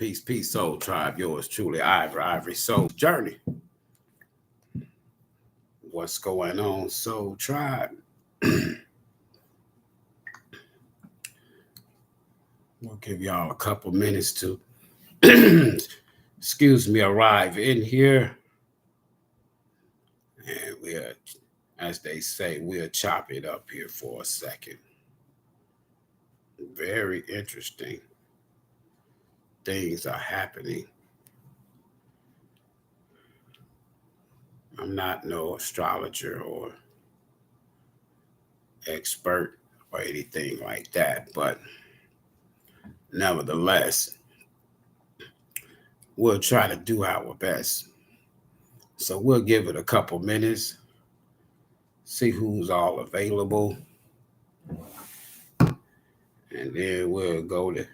Peace, peace, soul tribe. Yours truly, Ivory Soul Journey. What's going on, soul tribe? We'll give y'all a couple minutes to, excuse me, arrive in here. And we'll, as they say, we'll chop it up here for a second. Very interesting things are happening. I'm not no astrologer or expert or anything like that, but nevertheless, we'll try to do our best. So we'll give it a couple minutes, see who's all available, and then we'll go to,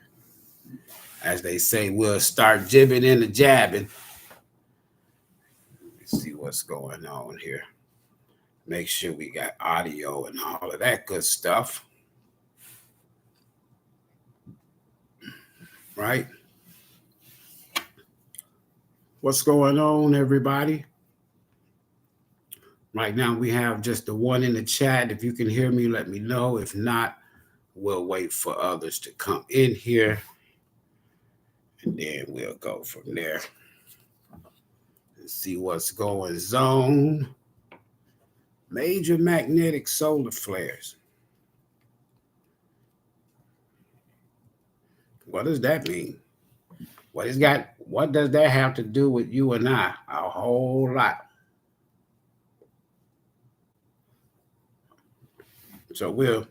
as they say, we'll start jibbing into jabbing. Let's see what's going on here. Make sure we got audio and all of that good stuff. Right? What's going on, everybody? Right now, we have just the one in the chat. If you can hear me, let me know. If not, we'll wait for others to come in here, and then we'll go from there and see what's going on. Major magnetic solar flares. What does that mean? What does that have to do with you and I? A whole lot. So we'll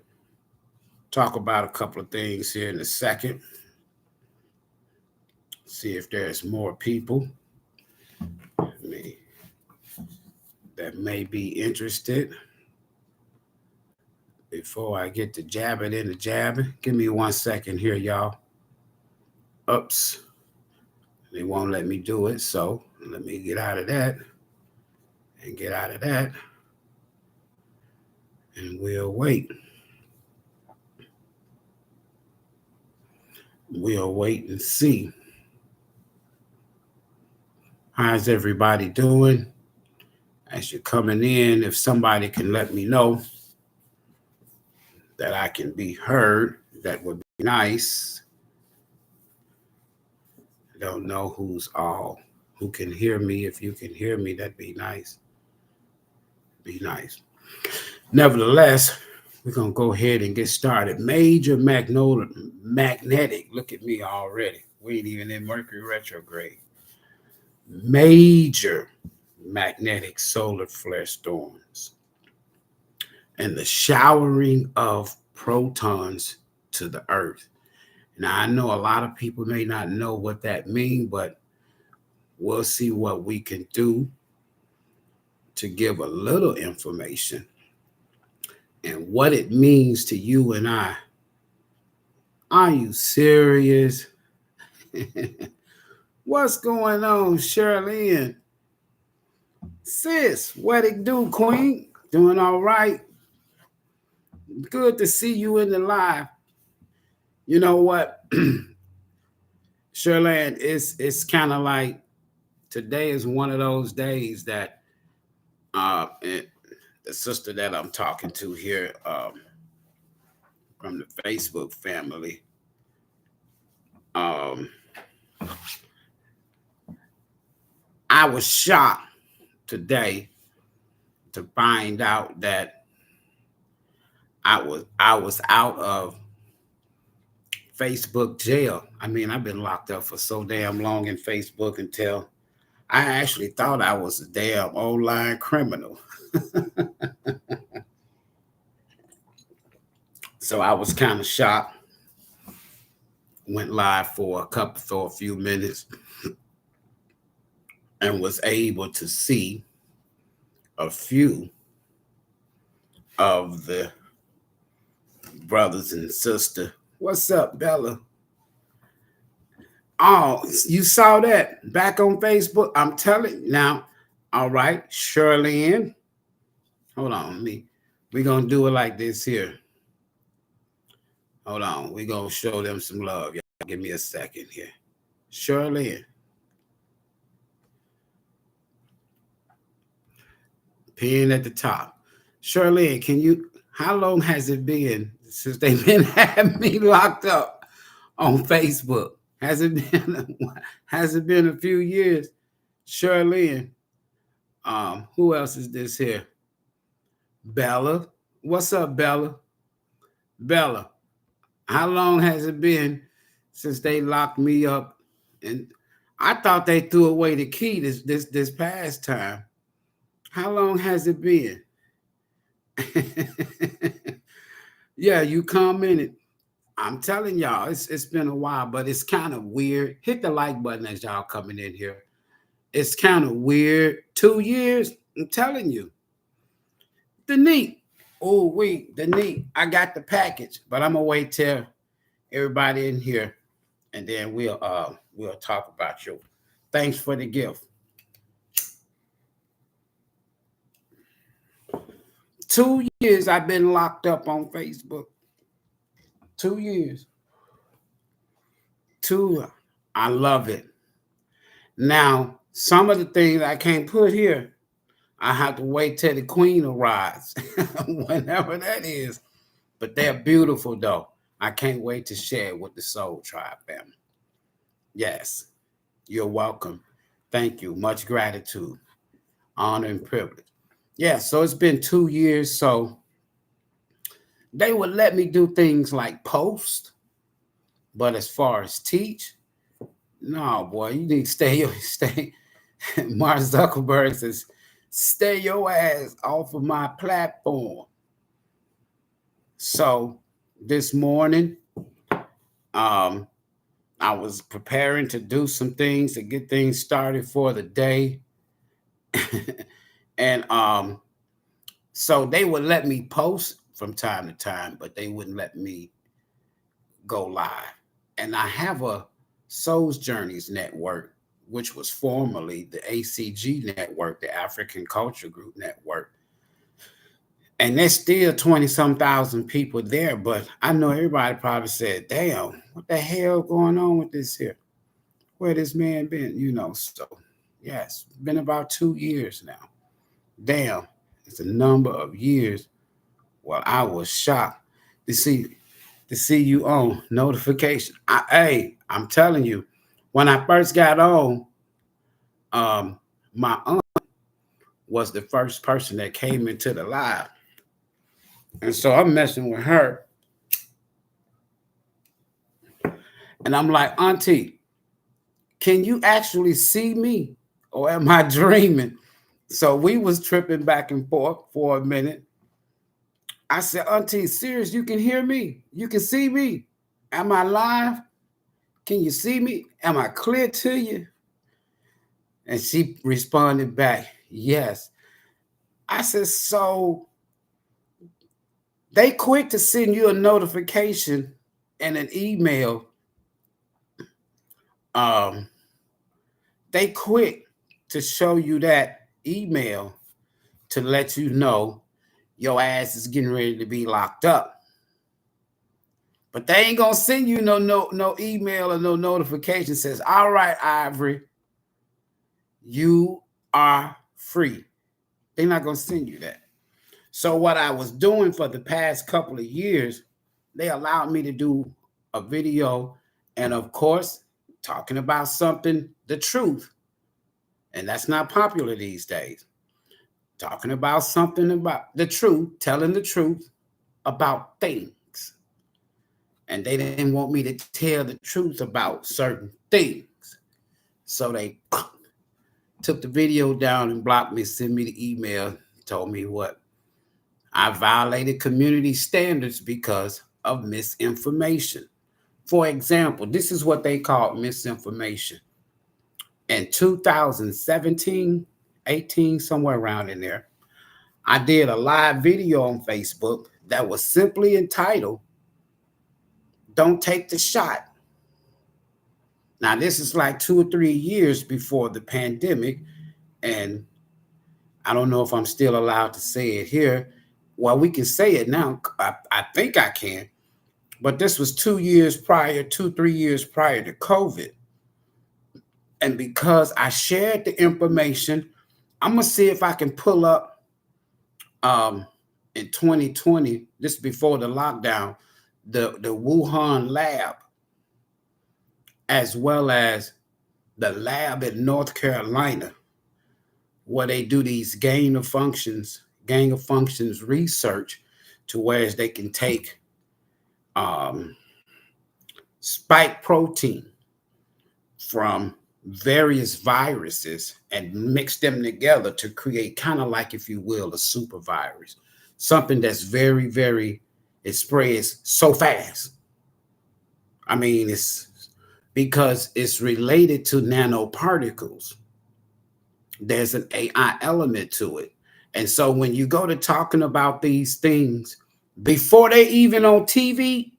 talk about a couple of things here in a second. See if there's more people that may be interested. Before I get to jabbing into jabbing, give me 1 second here, y'all. Oops. They won't let me do it, so let me get out of that and get out of that. And we'll wait. We'll wait and see. How's everybody doing? As you're coming in, if somebody can let me know that I can be heard, that would be nice. I don't know who can hear me. If you can hear me, that'd be nice. Be nice. Nevertheless, we're going to go ahead and get started. Major magnetic. Look at me already. We ain't even in Mercury retrograde. Major magnetic solar flare storms and the showering of protons to the earth. Now, I know a lot of people may not know what that means, but we'll see what we can do to give a little information and what it means to you and I. Are you serious? What's going on, Shirley? Sis, what it do, Queen? Doing all right? Good to see you in the live. You know what, Shirley, it's kind of like today is one of those days that the sister that I'm talking to here from the Facebook family, I was shocked today to find out that I was out of Facebook jail. I mean, I've been locked up for so damn long in Facebook until I actually thought I was a damn online criminal. So I was kind of shocked. Went live for a few minutes and was able to see a few of the brothers and sisters. What's up, Bella? Oh, you saw that back on Facebook? I'm telling you now. All right, Shirley. Hold on, we're gonna do it like this here. Hold on, we're gonna show them some love. Y'all give me a second here. Shirley, pin at the top. Shirley, can you? How long has it been since they've been having me locked up on Facebook? Has it been? Has it been a few years? Shirley, who else is this here? Bella, what's up, Bella? Bella, how long has it been since they locked me up? And I thought they threw away the key this past time. How long has it been? Yeah, you commented. I'm telling y'all, it's been a while, but it's kind of weird. Hit the like button as y'all coming in here. It's kind of weird. 2 years, I'm telling you. The neat. Oh, wait, the neat. I got the package, but I'm gonna wait till everybody in here, and then we'll talk about you. Thanks for the gift. 2 years I've been locked up on Facebook. 2 years. Two. I love it. Now, some of the things I can't put here, I have to wait till the queen arrives, whenever that is. But they're beautiful, though. I can't wait to share it with the Soul Tribe family. Yes, you're welcome. Thank you. Much gratitude, honor, and privilege. Yeah, so it's been 2 years. So they would let me do things like post, but as far as teach, no, boy, you need to stay. Mark Zuckerberg says, stay your ass off of my platform. So this morning, I was preparing to do some things to get things started for the day. And so they would let me post from time to time, but they wouldn't let me go live. And I have a Souls Journeys network, which was formerly the ACG network, the African Culture Group network. And there's still 20-some thousand people there, but I know everybody probably said, damn, what the hell going on with this here? Where this man been? So yes, been about 2 years now. Damn, it's a number of years. Well, I was shocked to see you on notification. I'm telling you, when I first got on, my aunt was the first person that came into the live. And so I'm messing with her. And I'm like, Auntie, can you actually see me? Or am I dreaming? So we was tripping back and forth for a minute. I said, Auntie, serious, you can hear me? You can see me? Am I live? Can you see me? Am I clear to you? And she responded back, yes. I said, so they quick to send you a notification and an email. They quick to show you that email to let you know your ass is getting ready to be locked up. But they ain't gonna send you no email or no notification says, all right, Ivory, you are free. They're not gonna send you that. So what I was doing for the past couple of years, they allowed me to do a video, and of course, talking about something, the truth. And that's not popular these days. Talking about something about the truth, telling the truth about things. And they didn't want me to tell the truth about certain things. So they took the video down and blocked me, sent me the email, told me what? I violated community standards because of misinformation. For example, this is what they called misinformation. In 2017, 18, somewhere around in there, I did a live video on Facebook that was simply entitled, Don't Take the Shot. Now, this is like 2 or 3 years before the pandemic, and I don't know if I'm still allowed to say it here. Well, we can say it now. I think I can. But this was 2 years prior, 2, 3 years prior to COVID. And because I shared the information, I'm gonna see if I can pull up in 2020, this before the lockdown, the Wuhan lab, as well as the lab in North Carolina, where they do these gain of functions research, to where they can take um, spike protein from various viruses and mix them together to create, kind of like, if you will, a super virus, something that's very, very, it spreads so fast. I mean, it's because it's related to nanoparticles. There's an AI element to it. And so when you go to talking about these things before they even on TV,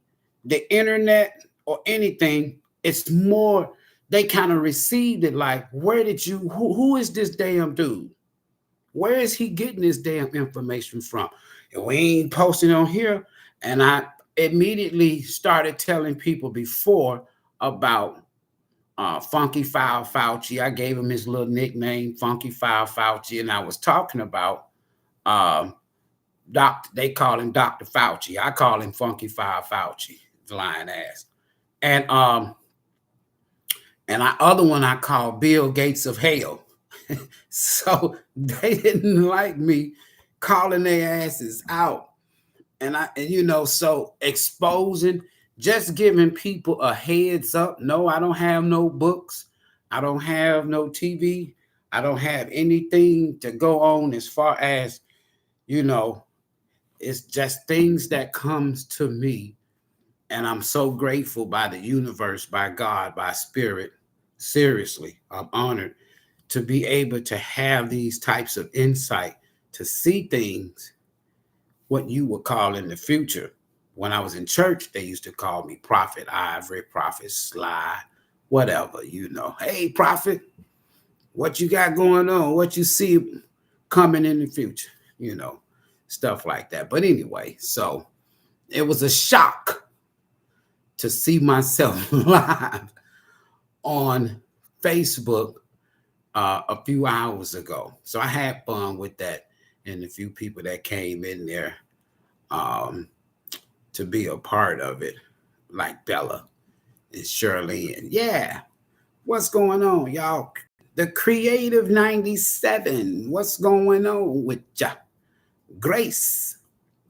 the internet, or anything, it's more, they kind of received it like, where did you, who is this damn dude? Where is he getting this damn information from? And we ain't posting on here. And I immediately started telling people before about Funky Foul Fauci. I gave him his little nickname, Funky Foul Fauci, and I was talking about they call him Dr. Fauci. I call him Funky Foul Fauci, lying ass. And other one I call Bill Gates of Hell. So they didn't like me calling their asses out. And so exposing, just giving people a heads up. No, I don't have no books. I don't have no TV. I don't have anything to go on as far as, it's just things that comes to me. And I'm so grateful by the universe, by God, by spirit. Seriously, I'm honored to be able to have these types of insight, to see things, what you would call in the future. When I was in church, they used to call me Prophet Ivory, Prophet Sly, whatever, Hey, Prophet, what you got going on? What you see coming in the future? Stuff like that. But anyway, so it was a shock to see myself live on Facebook a few hours ago. So I had fun with that, and a few people that came in there to be a part of it, like Bella and Shirley. And yeah, what's going on, y'all? The Creative 97, what's going on with ya? Grace,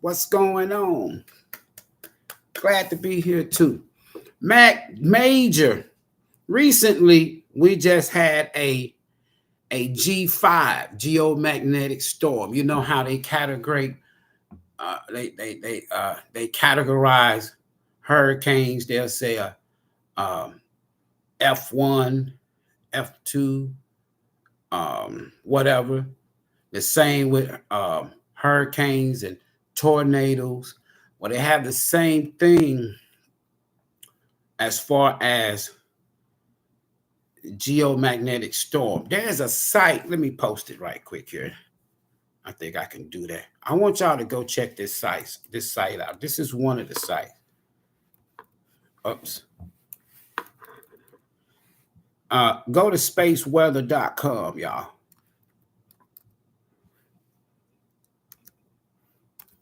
what's going on? Glad to be here too. Mac Major, recently we just had a G5 geomagnetic storm. You know how they categorize they categorize hurricanes. They'll say a F1, F2, whatever. The same with hurricanes and tornadoes. Well, they have the same thing as far as geomagnetic storm. There's a site. Let me post it right quick here. I think I can do that. I want y'all to go check this site out. This is one of the sites. Oops. Go to spaceweather.com, y'all.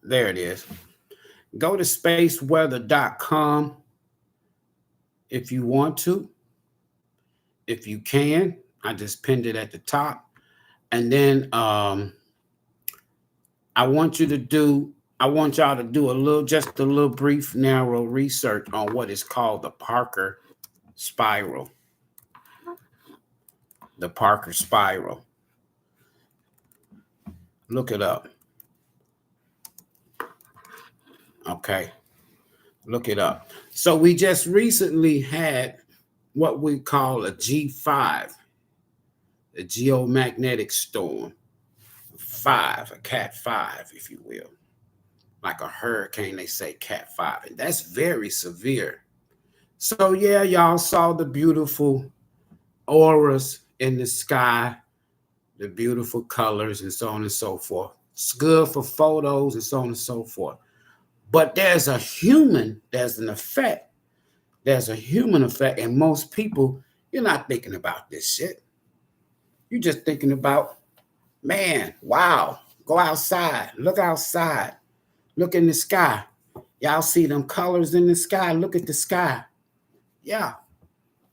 There it is. Go to spaceweather.com if you want to. If you can, I just pinned it at the top. And then I want y'all to do just a little brief, narrow research on what is called the Parker spiral. The Parker spiral. Look it up. Okay. Look it up. So we just recently had what we call a G5, a geomagnetic storm. 5, a Cat 5, if you will. Like a hurricane, they say Cat 5. And that's very severe. So yeah, y'all saw the beautiful auras in the sky, the beautiful colors, and so on and so forth. It's good for photos and so on and so forth. But there's an effect. There's a human effect, and most people You're not thinking about this shit. You're just thinking about, man, wow, go outside, look in the sky. Y'all see them colors in the sky? Look at the sky. Yeah.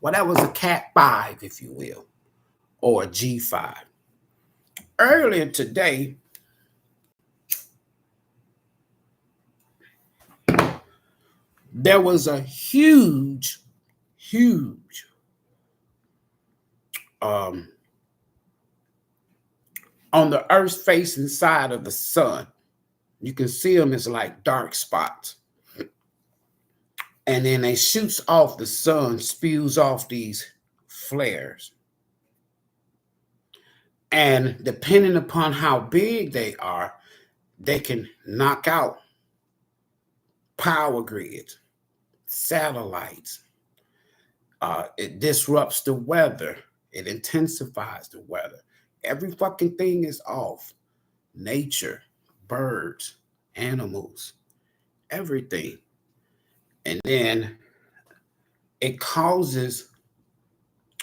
Well, that was a Cat 5, if you will, or a G5. Earlier today, there was a huge on the Earth's facing side of the sun. You can see them as like dark spots. And then they shoots off the sun, spews off these flares. And depending upon how big they are, they can knock out power grids, satellites. It disrupts the weather. It intensifies the weather. Every fucking thing is off. Nature, birds, animals, everything. And then it causes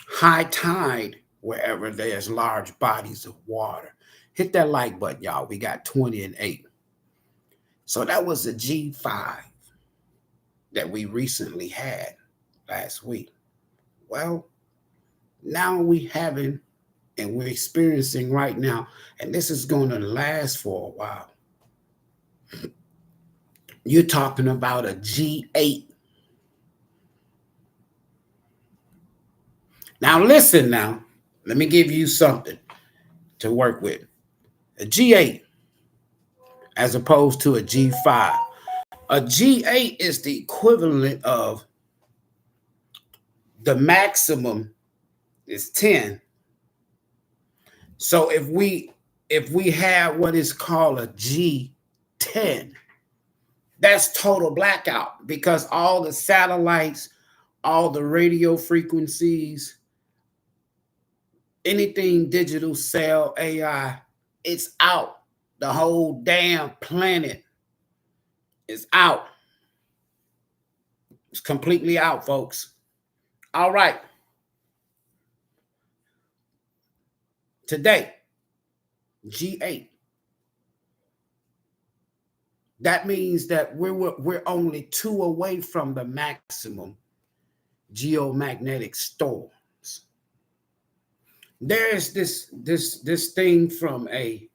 high tide wherever there's large bodies of water. Hit that like button, y'all. We got 20 and 8. So that was a G5 that we recently had last week. Well, now we're experiencing right now, and this is going to last for a while. You're talking about a G8. Now listen now, let me give you something to work with. A G8 as opposed to a G5. A G8 is the equivalent of the maximum is 10. So if we have what is called a G10, that's total blackout because all the satellites, all the radio frequencies, anything digital, cell, AI, it's out. The whole damn planet is out. It's completely out, folks. All right. Today, G8. That means that we're only 2 away from the maximum geomagnetic storms. There's this thing from a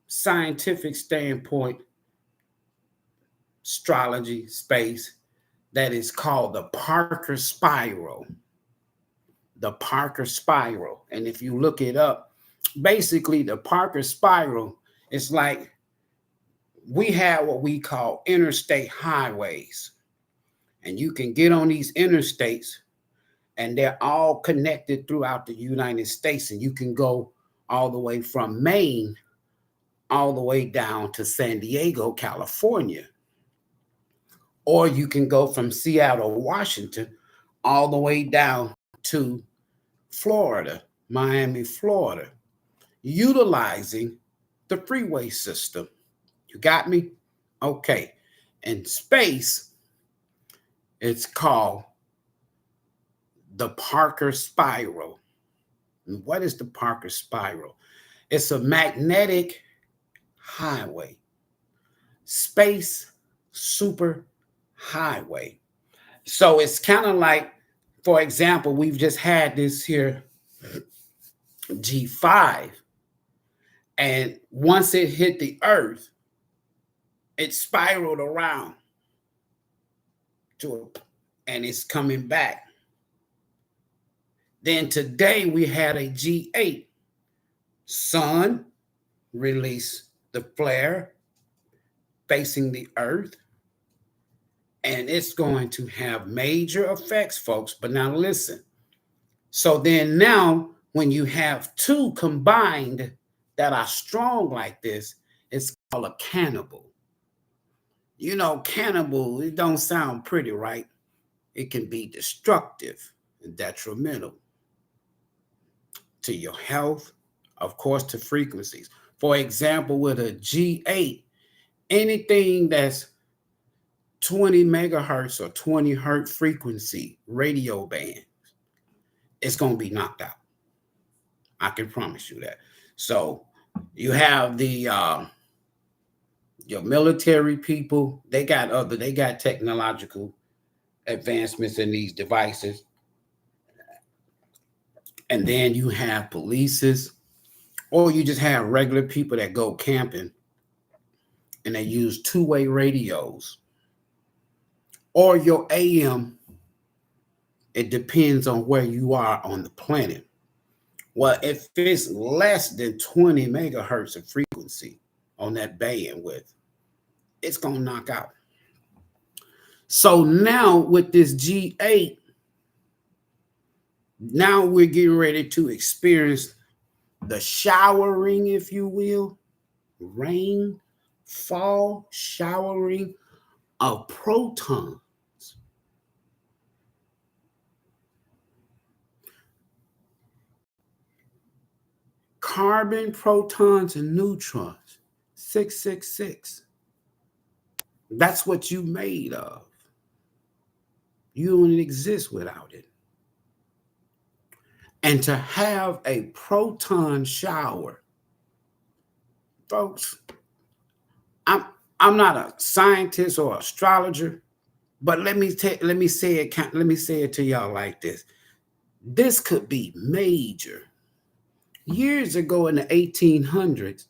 scientific standpoint, astrology, space, that is called the Parker Spiral. The Parker Spiral. And if you look it up, basically the Parker Spiral is like we have what we call interstate highways. And you can get on these interstates and they're all connected throughout the United States. And you can go all the way from Maine all the way down to San Diego, California. Or you can go from Seattle, Washington, all the way down to Florida, Miami, Florida, utilizing the freeway system. You got me? Okay. In space, it's called the Parker Spiral. And what is the Parker Spiral? It's a magnetic highway, space super highway. So it's kind of like, for example, we've just had this here G5, and once it hit the earth, it spiraled around and it's coming back. Then today we had a G8. Sun released the flare facing the earth, and it's going to have major effects, folks. But now listen. So then now when you have 2 combined that are strong like this, it's called a cannibal. You know, cannibal, it don't sound pretty, right? It can be destructive and detrimental to your health, of course, to frequencies. For example, with a G8, anything that's 20 megahertz or 20 hertz frequency radio band, it's going to be knocked out. I can promise you that. So you have the your military people, they got technological advancements in these devices. And then you have polices, or you just have regular people that go camping and they use two-way radios or your AM. It depends on where you are on the planet. Well, if it's less than 20 megahertz of frequency on that bandwidth, it's going to knock out. So now with this G8, now we're getting ready to experience the showering, if you will, rain, fall, showering of protons. Carbon, protons, and neutrons. 666. That's what you made of. You don't exist without it. And to have a proton shower, folks, I'm not a scientist or astrologer, but let me say it to y'all like this. This could be major. Years ago in the 1800s,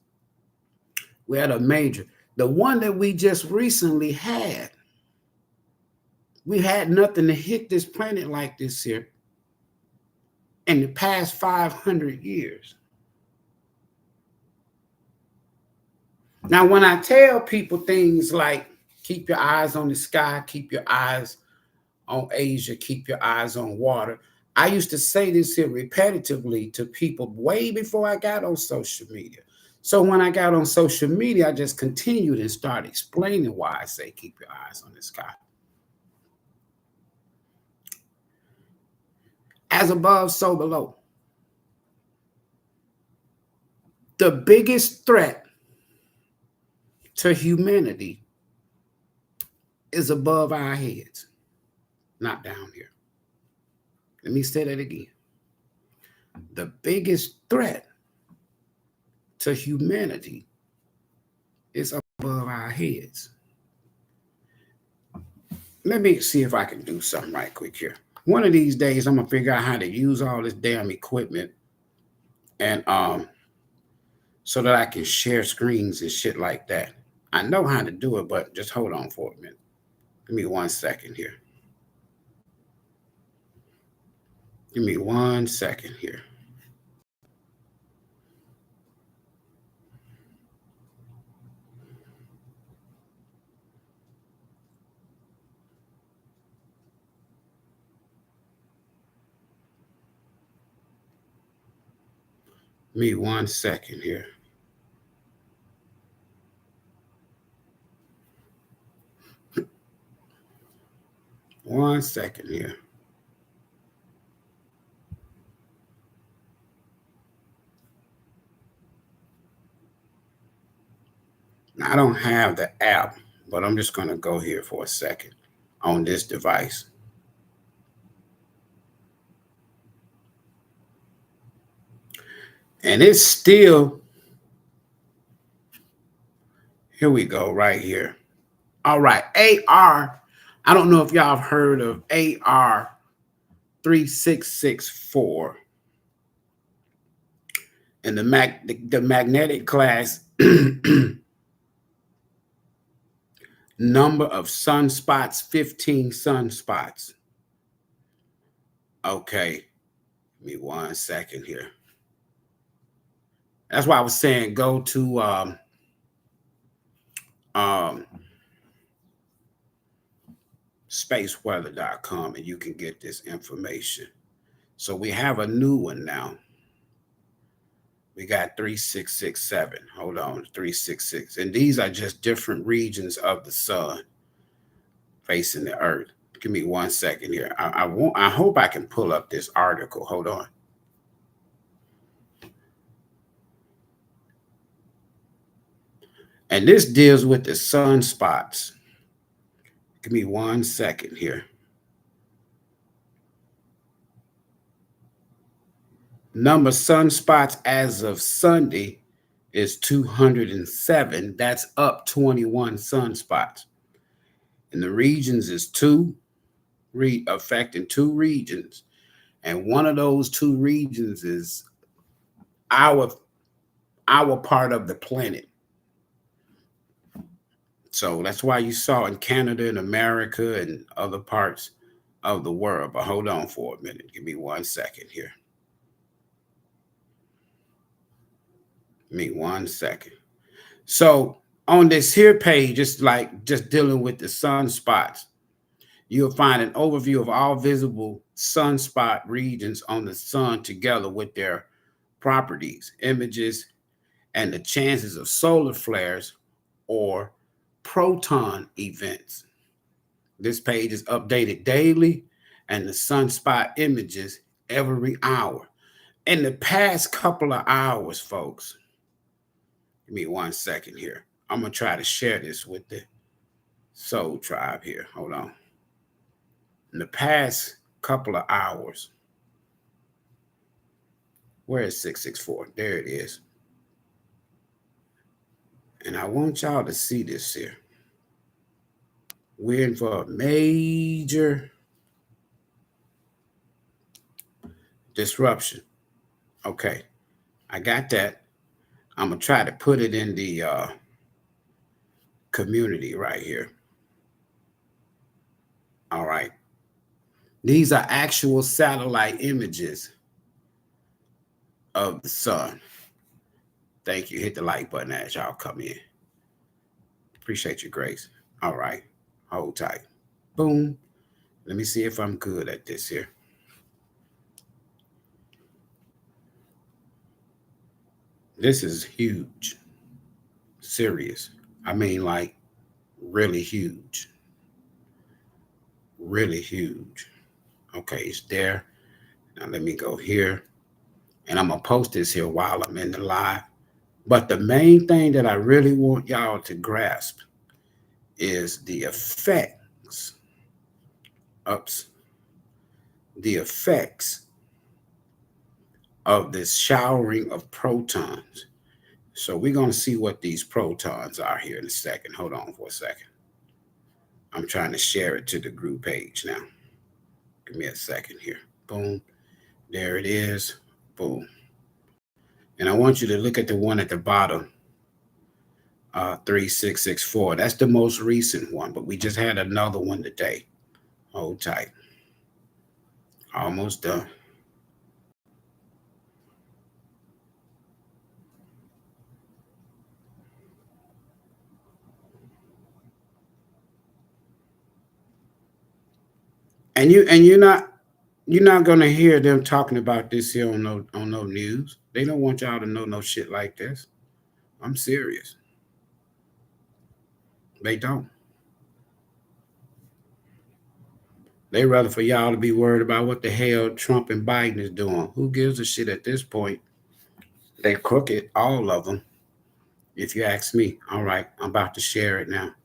we had a major. The one that we just recently had, we had nothing to hit this planet like this here in the past 500 years. Now, when I tell people things like keep your eyes on the sky, keep your eyes on Asia, keep your eyes on water, I used to say this here repetitively to people way before I got on social media. So when I got on social media, I just continued and started explaining why I say keep your eyes on the sky. As above, so below. The biggest threat to humanity is above our heads, not down here. Let me say that again. The biggest threat to humanity is above our heads. Let me see if I can do something right quick here. One of these days, I'm gonna figure out how to use all this damn equipment, and so that I can share screens and shit like that. I know how to do it, but just hold on for a minute. Give me 1 second here. Give me 1 second here. Give me 1 second here. One second here. Now, I don't have the app, but I'm just going to go here for a second on this device. And it's still, here we go, right here. All right, AR, I don't know if y'all have heard of AR 3664. And the magnetic class number of sunspots, 15 sunspots. Okay, give me 1 second here. That's why I was saying go to spaceweather.com and you can get this information. So we have a new one now. We got 3667. Hold on, 366. And these are just different regions of the sun facing the earth. Give me 1 second here. I hope I can pull up this article. Hold on. And this deals with the sunspots. Give me 1 second here. Number of sunspots as of Sunday is 207. That's up 21 sunspots. And the regions is affecting two regions. And one of those two regions is our our part of the planet. So that's why you saw in Canada and America and other parts of the world. But hold on for a minute. Give me 1 second here. Give me 1 second. So on this here page, it's like just dealing with the sunspots. You'll find an overview of all visible sunspot regions on the sun together with their properties, images, and the chances of solar flares or proton events. This page is updated daily and the sunspot images every hour. In the past couple of hours, folks, give me 1 second here. I'm going to try to share this with the Soul Tribe here. Hold on. In the past couple of hours, where is 664? There it is. And I want y'all to see this here. We're in for a major disruption. Okay, I got that. I'm going to try to put it in the community right here. All right. These are actual satellite images of the sun. Thank you. Hit the like button as y'all come in. Appreciate your grace. All right. Hold tight. Boom. Let me see if I'm good at this here. This is huge. Serious. I mean, like, really huge. Really huge. Okay, it's there. Now let me go here. And I'm going to post this here while I'm in the live. But the main thing that I really want y'all to grasp is the effects. Ups. The effects of this showering of protons. So we're going to see what these protons are here in a second. Hold on for a second. I'm trying to share it to the group page now. Give me a second here. Boom. There it is. Boom. And I want you to look at the one at the bottom, 3664. That's the most recent one, but we just had another one today. Hold tight. Almost done. And you're not gonna hear them talking about this here on no news. They don't want y'all to know no shit like this. I'm serious. They don't. They rather for y'all to be worried about what the hell Trump and Biden is doing. Who gives a shit at this point? They crooked, all of them. If you ask me, all right, I'm about to share it now.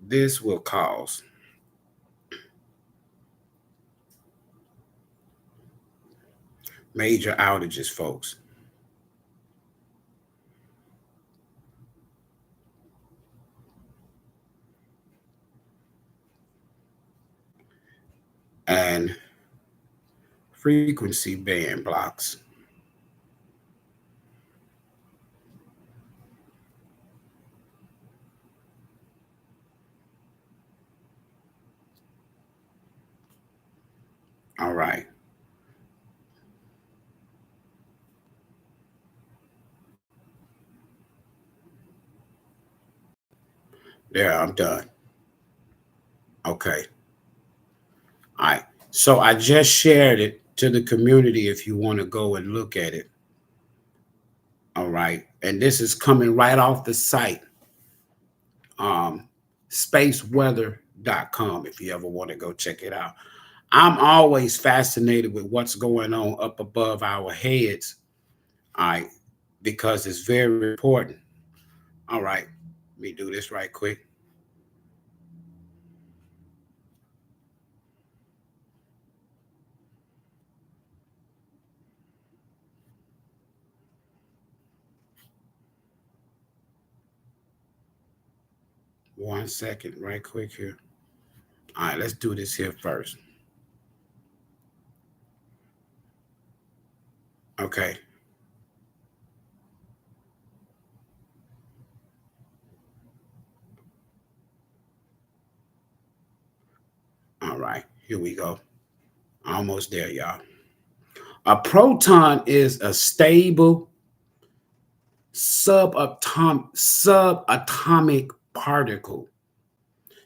This will cause major outages, folks. And frequency band blocks. All right. There, I'm done. Okay. All right. So I just shared it to the community if you want to go and look at it. All right. And this is coming right off the site, um, spaceweather.com, if you ever want to go check it out. I'm always fascinated with what's going on up above our heads. All right. Because it's very important. All right. Let me do this right quick. 1 second, right quick here. All right, let's do this here first. Okay. All right, here we go. Almost there, y'all. A proton is a stable subatomic particle.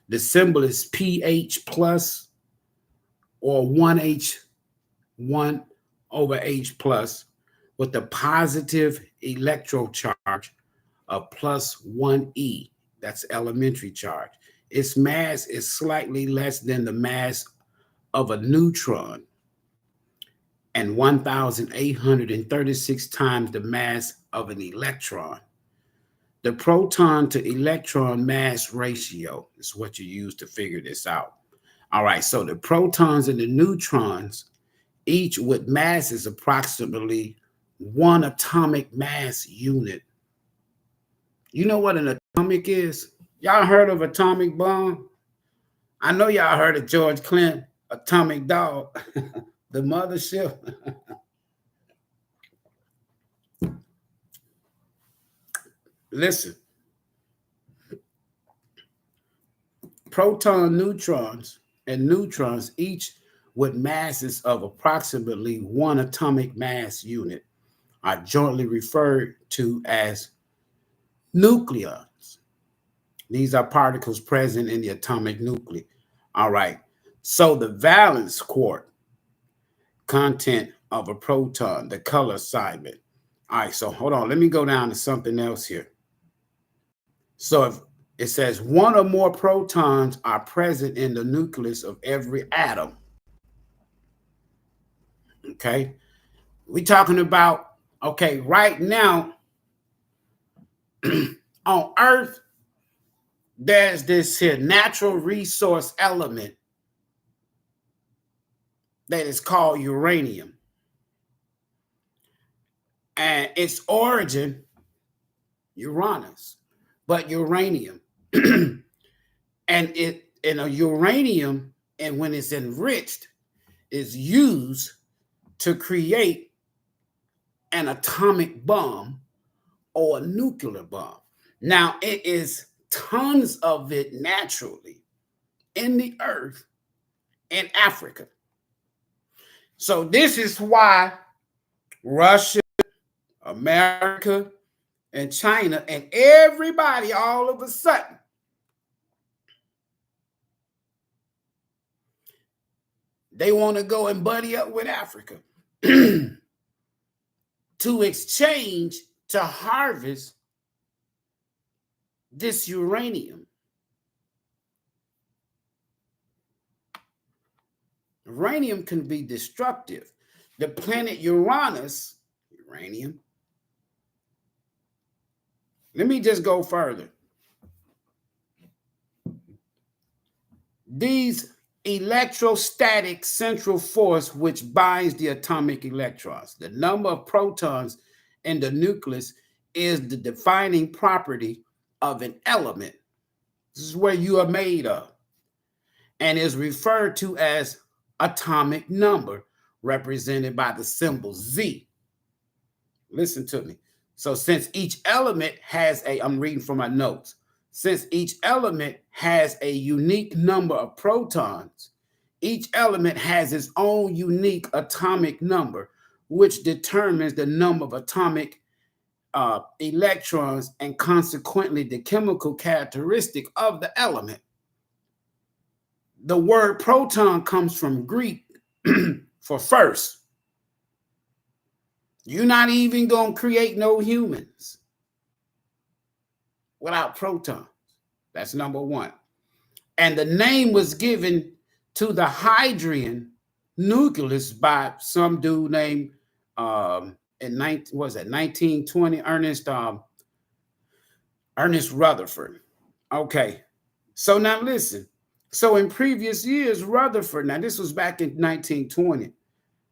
The symbol is pH plus or 1H, 1 over H plus, with a positive electron charge of plus 1e. That's elementary charge. Its mass is slightly less than the mass of a neutron and 1,836 times the mass of an electron. The proton to electron mass ratio is what you use to figure this out. All right, so the protons and the neutrons, each with masses approximately 1 atomic mass unit. You know what an atomic is? Y'all heard of atomic bomb? I know y'all heard of George Clinton, atomic dog, the mothership. Listen, proton, neutrons, and neutrons, each with masses of approximately 1 atomic mass unit, are jointly referred to as nucleons. These are particles present in the atomic nucleus. All right. So the valence quark content of a proton, the color assignment. All right. So hold on. Let me go down to something else here. So if it says one or more protons are present in the nucleus of every atom. Okay. We're talking about, okay, right now on Earth, there's this here natural resource element that is called uranium. And its origin, Uranus, but uranium. And a uranium, and when it's enriched, is used to create an atomic bomb or a nuclear bomb. Now, it is tons of it naturally in the earth in Africa. So this is why Russia, America, and China, and everybody all of a sudden they want to go and buddy up with Africa to exchange, to harvest this uranium. Uranium can be destructive. The planet Uranus, uranium. Let me just go further. These electrostatic central force which binds the atomic electrons. The number of protons in the nucleus is the defining property of an element. This is where you are made of, and is referred to as atomic number, represented by the symbol Z. Listen to me. So since each element has I'm reading from my notes. Since each element has a unique number of protons, each element has its own unique atomic number, which determines the number of atomic electrons and consequently the chemical characteristic of the element. The word proton comes from Greek for first. You're not even going to create no humans without protons. That's number one. And the name was given to the hydrogen nucleus by some dude named in 1920 Ernest Rutherford. Okay. So now listen. So in previous years, Rutherford, now this was back in 1920,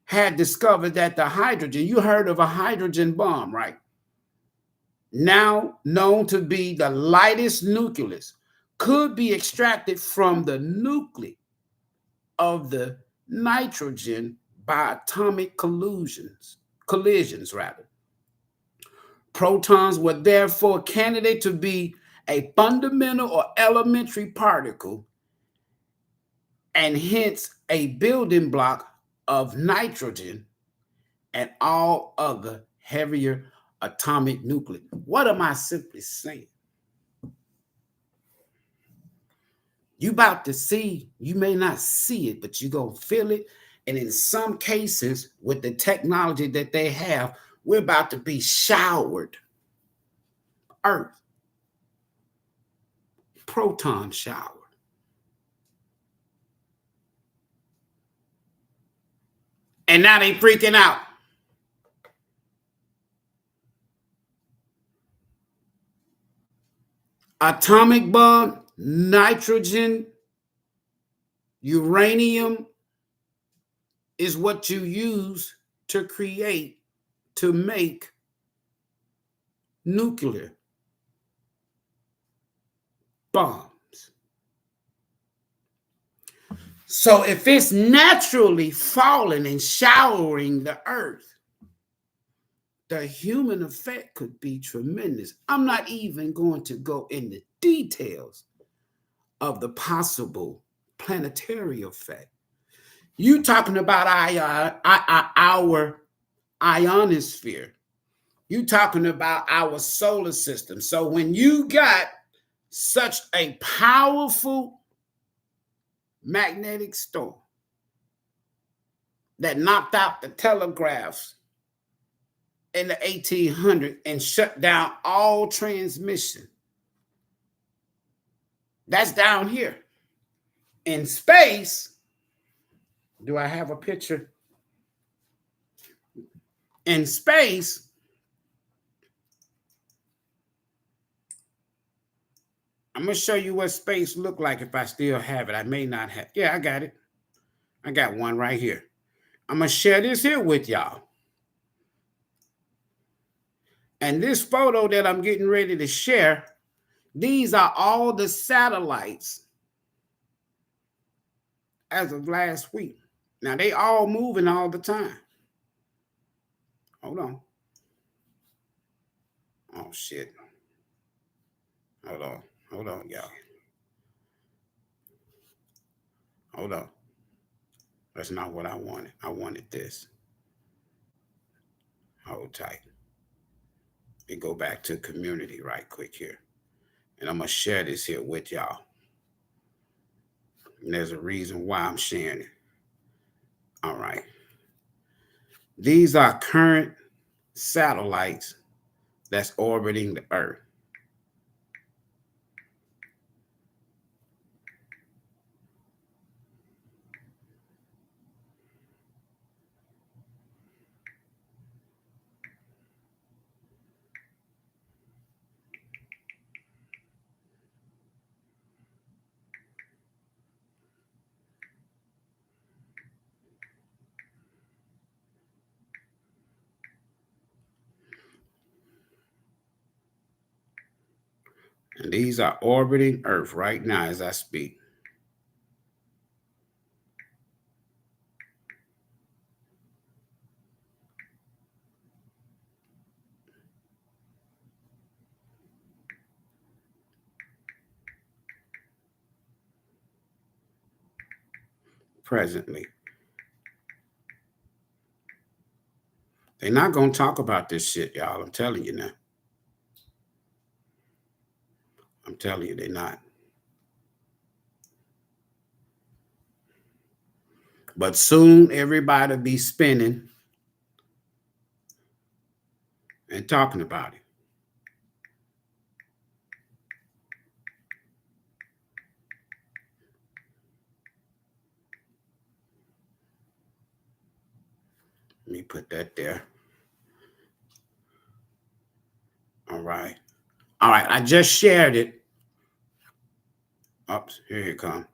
had discovered that the hydrogen, you heard of a hydrogen bomb, right? Now known to be the lightest nucleus, could be extracted from the nucleus of the nitrogen by atomic collisions rather. Protons were therefore a candidate to be a fundamental or elementary particle and hence a building block of nitrogen and all other heavier atomic nuclei. What am I simply saying? You about to see, you may not see it, but you're going to feel it. And in some cases, with the technology that they have, we're about to be showered. Earth. Proton shower. And now they freaking out. Atomic bomb, nitrogen, uranium is what you use to create, to make nuclear bombs. So if it's naturally falling and showering the earth, the human effect could be tremendous. I'm not even going to go into details of the possible planetary effect. You talking about our ionosphere. You talking about our solar system. So when you got such a powerful magnetic storm that knocked out the telegraphs in the 1800s and shut down all transmission, that's down here. In space, do I have a picture? In space, I'm going to show you what space look like if I still have it. I may not have. Yeah, I got it. I got one right here. I'm going to share this here with y'all. And this photo that I'm getting ready to share, these are all the satellites as of last week. Now, they all moving all the time. Hold on. Oh, shit. Hold on. Hold on, y'all. Hold on. That's not what I wanted. I wanted this. Hold tight. And go back to community right quick here. And I'm going to share this here with y'all. And there's a reason why I'm sharing it. All right. These are current satellites that's orbiting the Earth. And these are orbiting Earth right now as I speak. Presently. They're not going to talk about this shit, y'all. I'm telling you now. I'm telling you, they're not. But soon everybody will be spinning and talking about it. Let me put that there. All right. All right. I just shared it. Oops, here you come.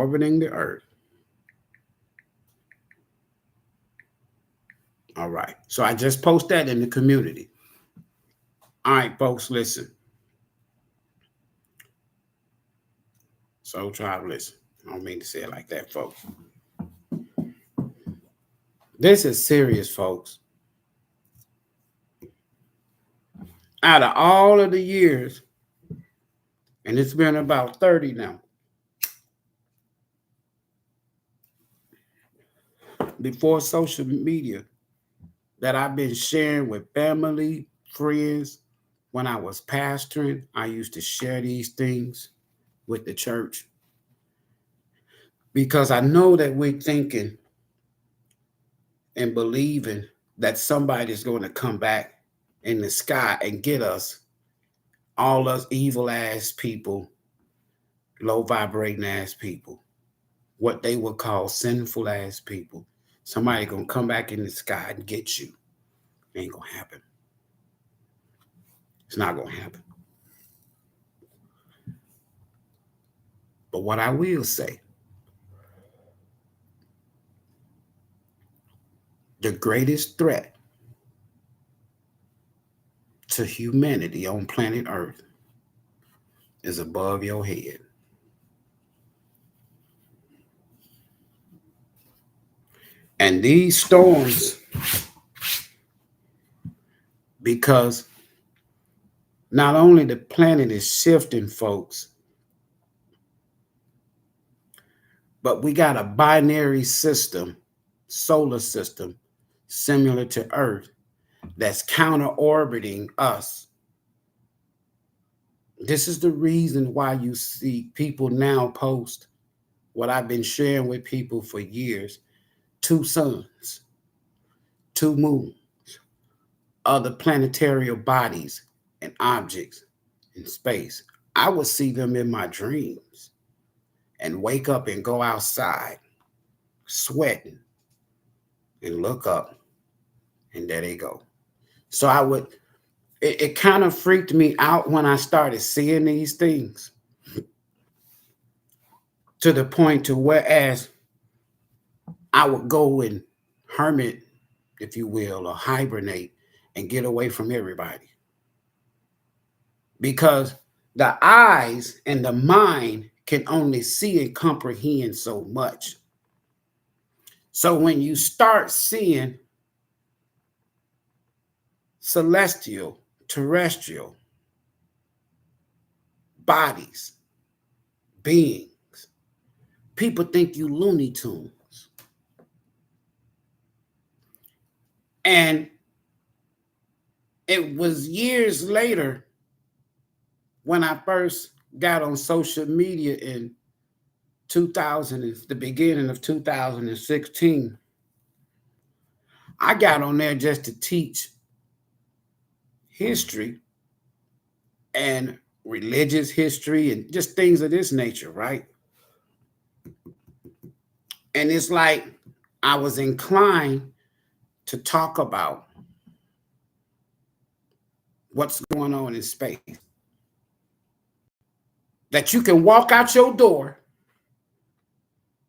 orbiting the earth. All right. So I just post that in the community. All right, folks, listen. Soul Tribe, listen. I don't mean to say it like that, folks. This is serious, folks. Out of all of the years, and it's been about 30 now, before social media, that I've been sharing with family, friends. When I was pastoring, I used to share these things with the church because I know that we're thinking and believing that somebody's going to come back in the sky and get us, all us evil ass people, low vibrating ass people, what they would call sinful ass people. Somebody going to come back in the sky and get you. It ain't going to happen. It's not going to happen. But what I will say, the greatest threat to humanity on planet Earth is above your head. And these storms, because not only the planet is shifting, folks, but we got a binary system, solar system, similar to Earth, that's counter-orbiting us. This is the reason why you see people now post what I've been sharing with people for years: 2 suns, 2 moons, other planetary bodies and objects in space. I would see them in my dreams and wake up and go outside sweating and look up, and there they go. So it kind of freaked me out when I started seeing these things, to the point to whereas I would go and hermit, if you will, or hibernate and get away from everybody. Because the eyes and the mind can only see and comprehend so much. So when you start seeing celestial, terrestrial bodies, beings, people think you Looney Tunes. And it was years later when I first got on social media in 2000, the beginning of 2016. I got on there just to teach history and religious history and just things of this nature, right? And it's like I was inclined to talk about what's going on in space. That you can walk out your door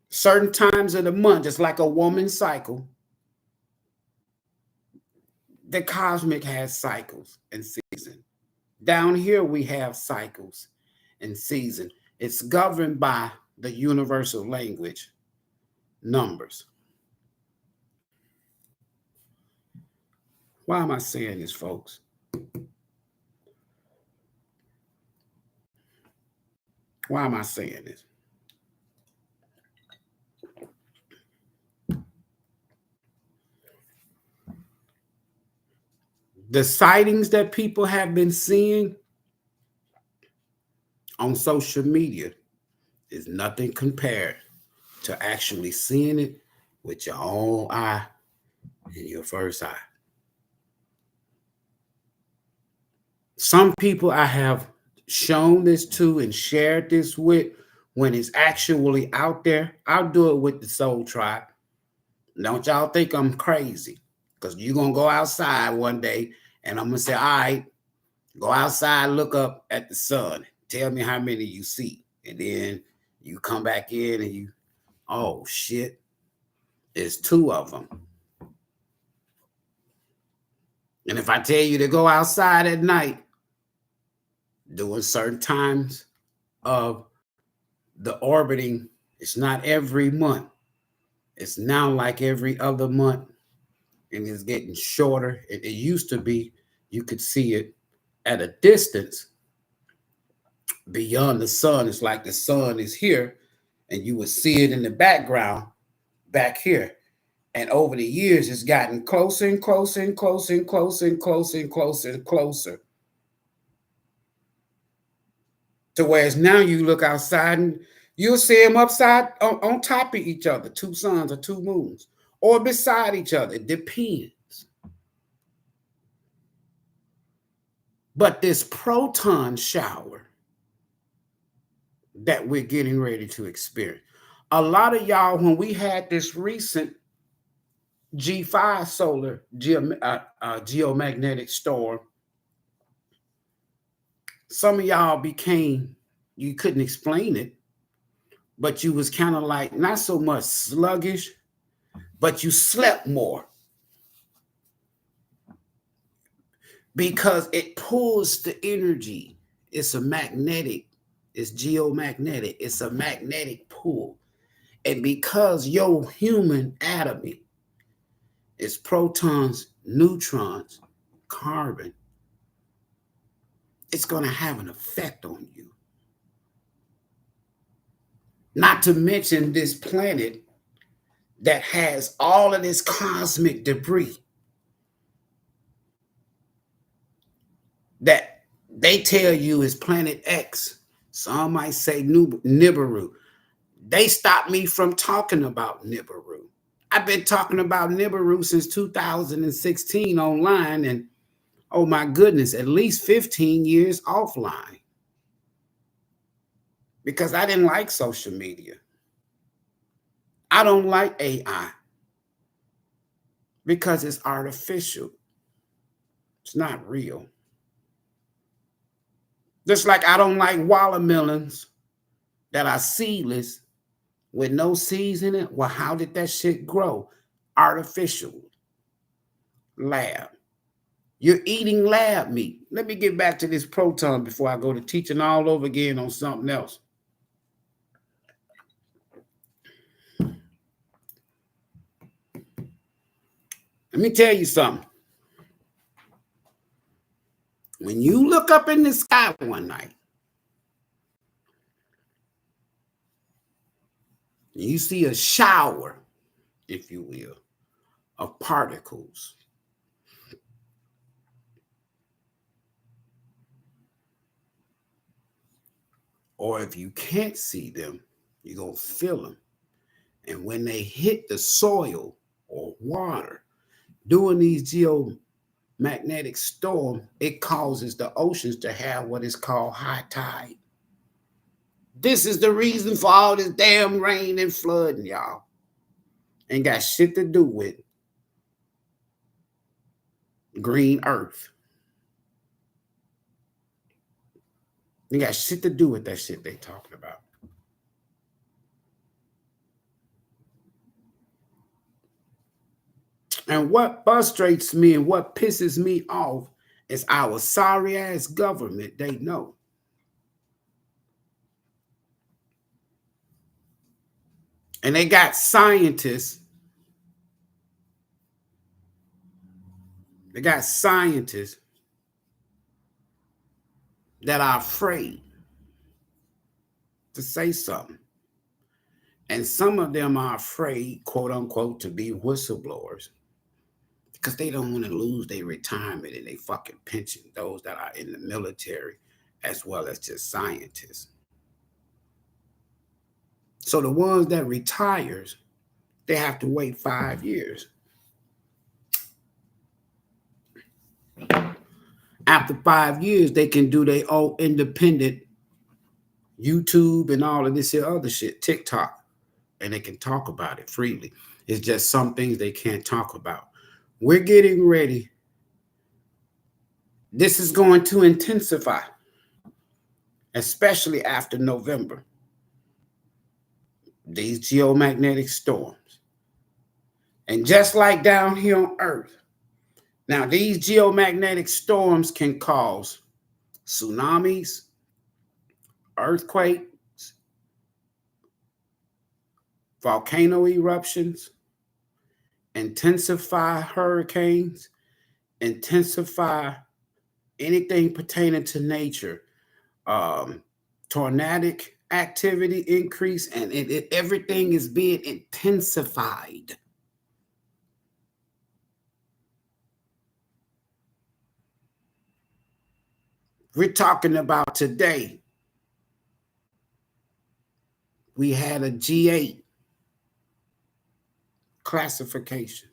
certain times of the month, just like a woman's cycle. The cosmic has cycles and season. Down here we have cycles and season. It's governed by the universal language, numbers. Why am I saying this, folks? Why am I saying this? The sightings that people have been seeing on social media is nothing compared to actually seeing it with your own eye and your first eye. Some people I have shown this to and shared this with, when it's actually out there, I'll do it with the Soul Tribe. Don't y'all think I'm crazy, because you're going to go outside one day and I'm going to say, all right, go outside, look up at the sun. Tell me how many you see. And then You come back in and you, oh shit, it's two of them. And if I tell you to go outside at night, doing certain times of the orbiting, it's not every month. It's now like every other month, and it's getting shorter. It used to be, you could see it at a distance beyond the sun. It's like the sun is here, and you would see it in the background back here. And over the years, it's gotten closer and closer and closer and closer and closer and closer and closer. To whereas now you look outside and you'll see them upside on top of each other, two suns or two moons, or beside each other. It depends. But this proton shower that we're getting ready to experience, a lot of y'all, when we had this recent G5 solar geomagnetic storm, some of y'all became, you couldn't explain it, but you was kind of like not so much sluggish, but you slept more because it pulls the energy. It's a magnetic, it's geomagnetic, it's a magnetic pull. And because your human atomy is protons, neutrons, carbon, it's going to have an effect on you. Not to mention this planet that has all of this cosmic debris that they tell you is planet X. Some might say Nibiru. They stopped me from talking about Nibiru. I've been talking about Nibiru since 2016 online, and oh my goodness, at least 15 years offline. Because I didn't like social media. I don't like AI because it's artificial. It's not real. Just like I don't like watermelons that are seedless with no seeds in it. Well, how did that shit grow? Artificial. Lab. You're eating lab meat. Let me get back to this proton before I go to teaching all over again on something else. Let me tell you something. When you look up in the sky one night, you see a shower, if you will, of particles. Or if you can't see them, you're going to feel them. And when they hit the soil or water during these geomagnetic storms, it causes the oceans to have what is called high tide. This is the reason for all this damn rain and flooding, y'all. Ain't got shit to do with green earth. Ain't got shit to do with that shit they talking about. And what frustrates me and what pisses me off is our sorry ass government. They know. And they got scientists. They got scientists that are afraid to say something. And some of them are afraid, quote unquote, to be whistleblowers because they don't want to lose their retirement and their fucking pension, those that are in the military, as well as just scientists. So the ones that retires, they have to wait 5 years. After 5 years, they can do their own independent YouTube and all of this here other shit, TikTok, and they can talk about it freely. It's just some things they can't talk about. We're getting ready. This is going to intensify, especially after November. these geomagnetic storms. And just like down here on Earth, now these geomagnetic storms can cause tsunamis, earthquakes, volcano eruptions, intensify hurricanes, intensify anything pertaining to nature, tornadic activity increase, and everything is being intensified. We're talking about today, we had a G8 classification.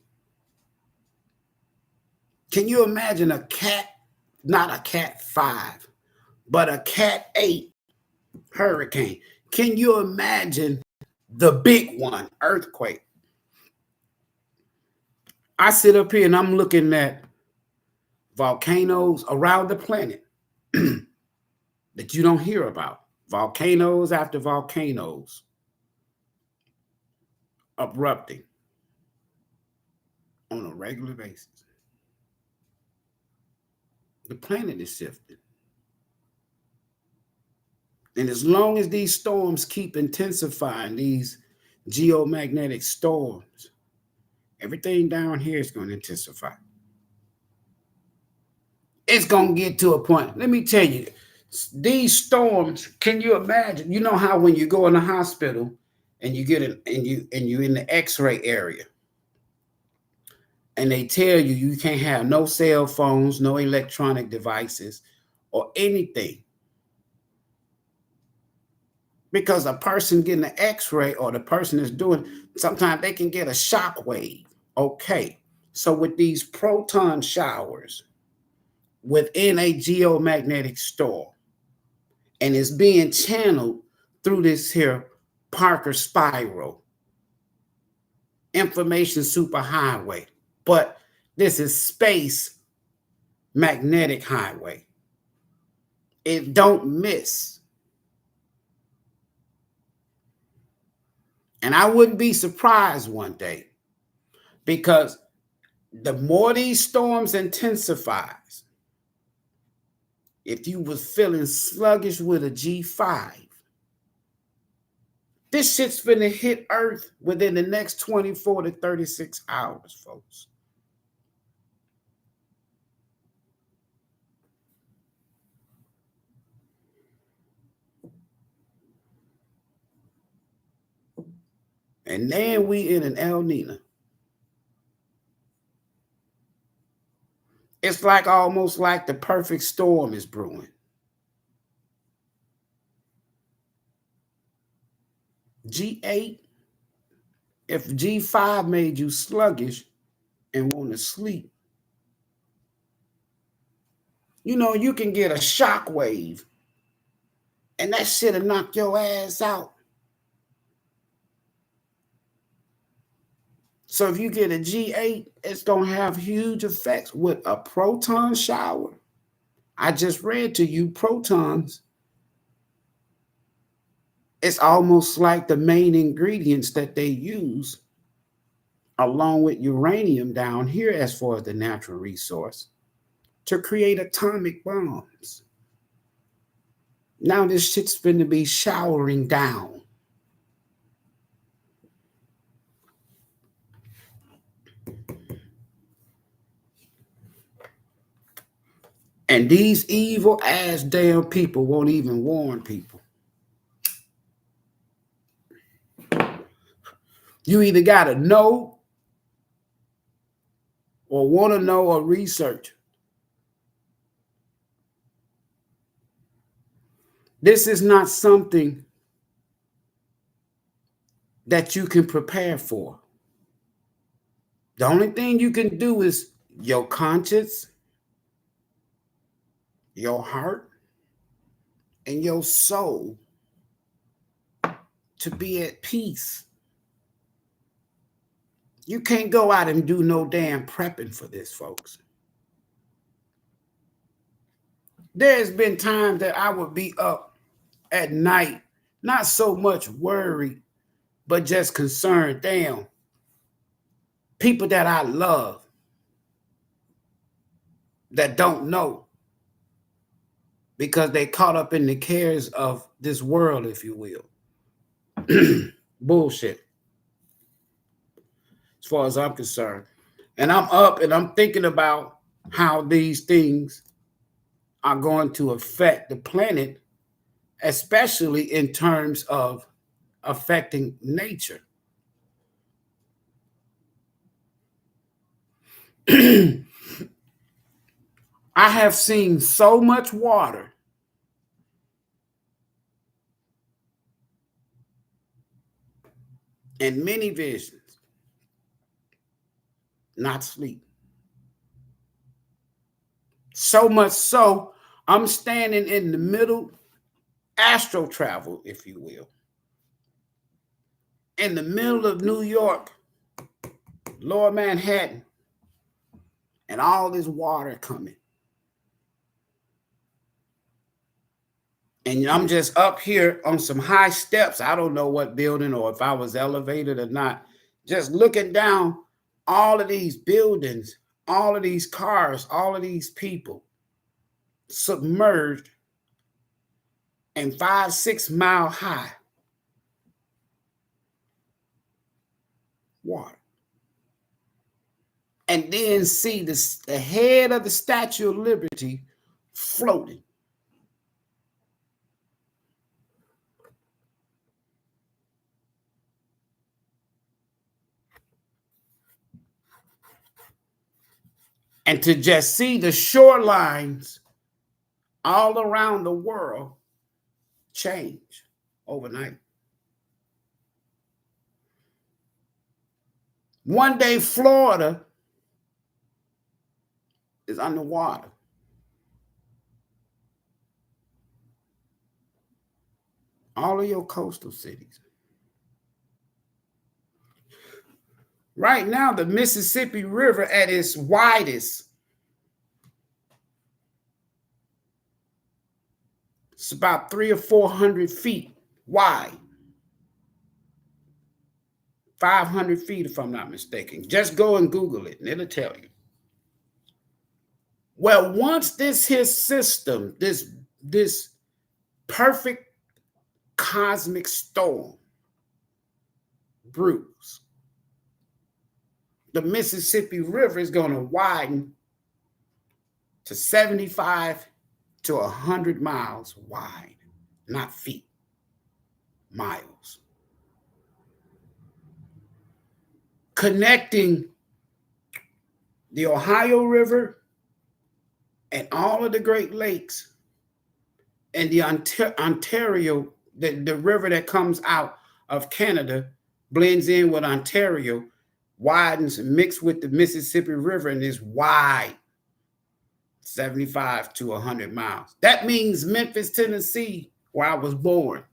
Can you imagine a cat, not a cat 5, but a cat 8 hurricane? Can you imagine the big one, earthquake? I sit up here and I'm looking at volcanoes around the planet that you don't hear about. Volcanoes after volcanoes erupting on a regular basis. The planet is shifting. And as long as these storms keep intensifying, these geomagnetic storms, everything down here is going to intensify. It's going to get to a point. Let me tell you, these storms, can you imagine? You know how when you go in the hospital and you get you're in the X-ray area, and they tell you you can't have no cell phones, no electronic devices, or anything. Because a person getting an X-ray or the person is doing, sometimes they can get a shock wave. Okay. So with these proton showers within a geomagnetic storm, and it's being channeled through this here Parker spiral, information superhighway, but this is space magnetic highway. It don't miss. And I wouldn't be surprised one day, because the more these storms intensifies, if you was feeling sluggish with a G5, this shit's gonna hit Earth within the next 24 to 36 hours, folks. And then we in an El Nino. It's like almost like the perfect storm is brewing. G8, if G5 made you sluggish and want to sleep, you know, you can get a shock wave and that shit'll knock your ass out. So if you get a G8, it's going to have huge effects with a proton shower. I just read to you protons. It's almost like the main ingredients that they use along with uranium down here as far as the natural resource to create atomic bombs. Now this shit's going to be showering down. And these evil ass damn people won't even warn people. You either got to know or want to know or research. This is not something that you can prepare for. The only thing you can do is your conscience, your heart, and your soul to be at peace. You can't go out and do no damn prepping for this, folks. There's been times that I would be up at night, not so much worried but just concerned, damn, people that I love that don't know because they caught up in the cares of this world, if you will. Bullshit, as far as I'm concerned. And I'm up and I'm thinking about how these things are going to affect the planet, especially in terms of affecting nature. I have seen so much water in many visions, not sleep. So much so, I'm standing in the middle, astral travel, if you will, in the middle of New York, Lower Manhattan, and all this water coming. And I'm just up here on some high steps. I don't know what building or if I was elevated or not. Just looking down all of these buildings, all of these cars, all of these people submerged in 5-6 mile high water. And then see the head of the Statue of Liberty floating. And to just see the shorelines all around the world change overnight. One day, Florida is underwater. All of your coastal cities. Right now, the Mississippi River at its widest, it's about 300 or 400 feet wide. 500 feet, if I'm not mistaken. Just go and Google it, and it'll tell you. Well, once this his system, this perfect cosmic storm brews, the Mississippi River is going to widen to 75 to 100 miles wide, not feet, miles. Connecting the Ohio River and all of the Great Lakes and the Ontario, the river that comes out of Canada, blends in with Ontario, widens, mixed with the Mississippi River, and is wide, 75 to 100 miles. That means Memphis, Tennessee, where I was born,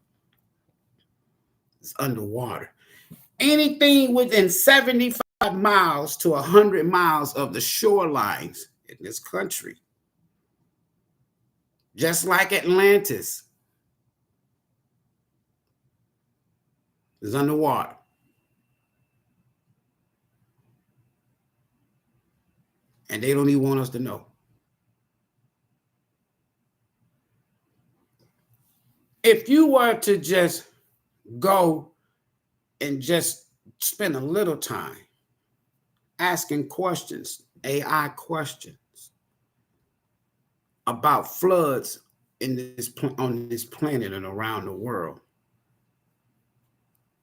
is underwater. Anything within 75 miles to 100 miles of the shorelines in this country, just like Atlantis, is underwater. And they don't even want us to know. If you were to just go and just spend a little time asking questions, AI questions about floods on this planet and around the world,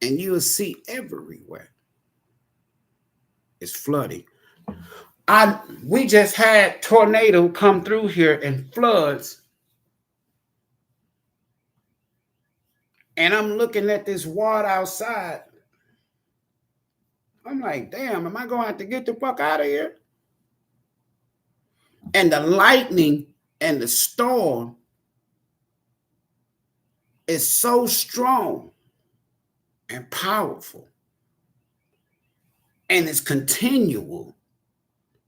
and you'll see everywhere it's flooding. We just had tornado come through here and floods, and I'm looking at this water outside. I'm like, damn, am I going to have to get the fuck out of here? And the lightning and the storm is so strong and powerful, and it's continual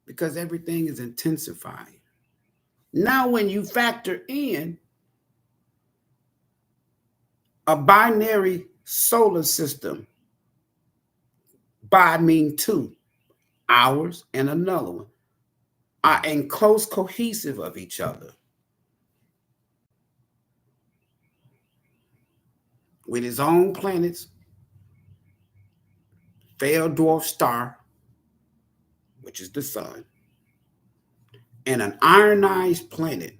because everything is intensifying. Now, when you factor in a binary solar system Bi mean two. Ours and another one are in close cohesive of each other, with its own planets, fair dwarf star, which is the sun, and an ionized planet,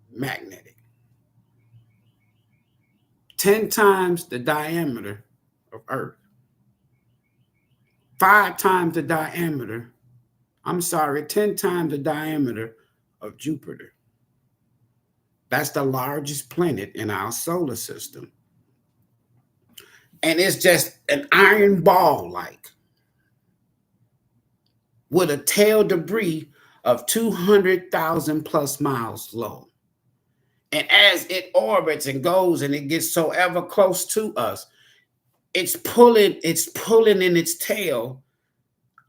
magnetic, 10 times the diameter of Earth, 5 times the diameter, 10 times the diameter of Jupiter. That's the largest planet in our solar system. And it's just an iron ball like, with a tail debris of 200,000 plus miles long. And as it orbits and goes and it gets so ever close to us, it's pulling in its tail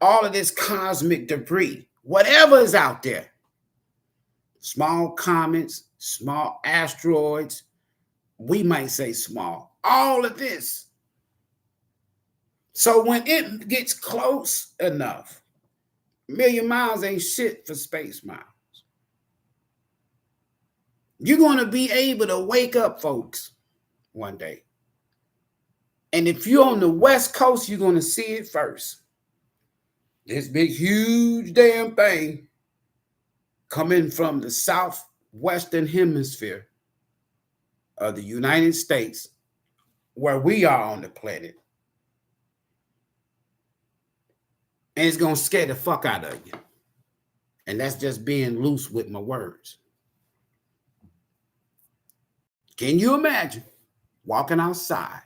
all of this cosmic debris, whatever is out there. Small comets, small asteroids, we might say small, all of this. So when it gets close enough, a million miles ain't shit for space miles. You're going to be able to wake up, folks, one day. And if you're on the West Coast, you're going to see it first. This big, huge damn thing coming from the southwestern hemisphere of the United States, where we are on the planet. And it's going to scare the fuck out of you. And that's just being loose with my words. Can you imagine walking outside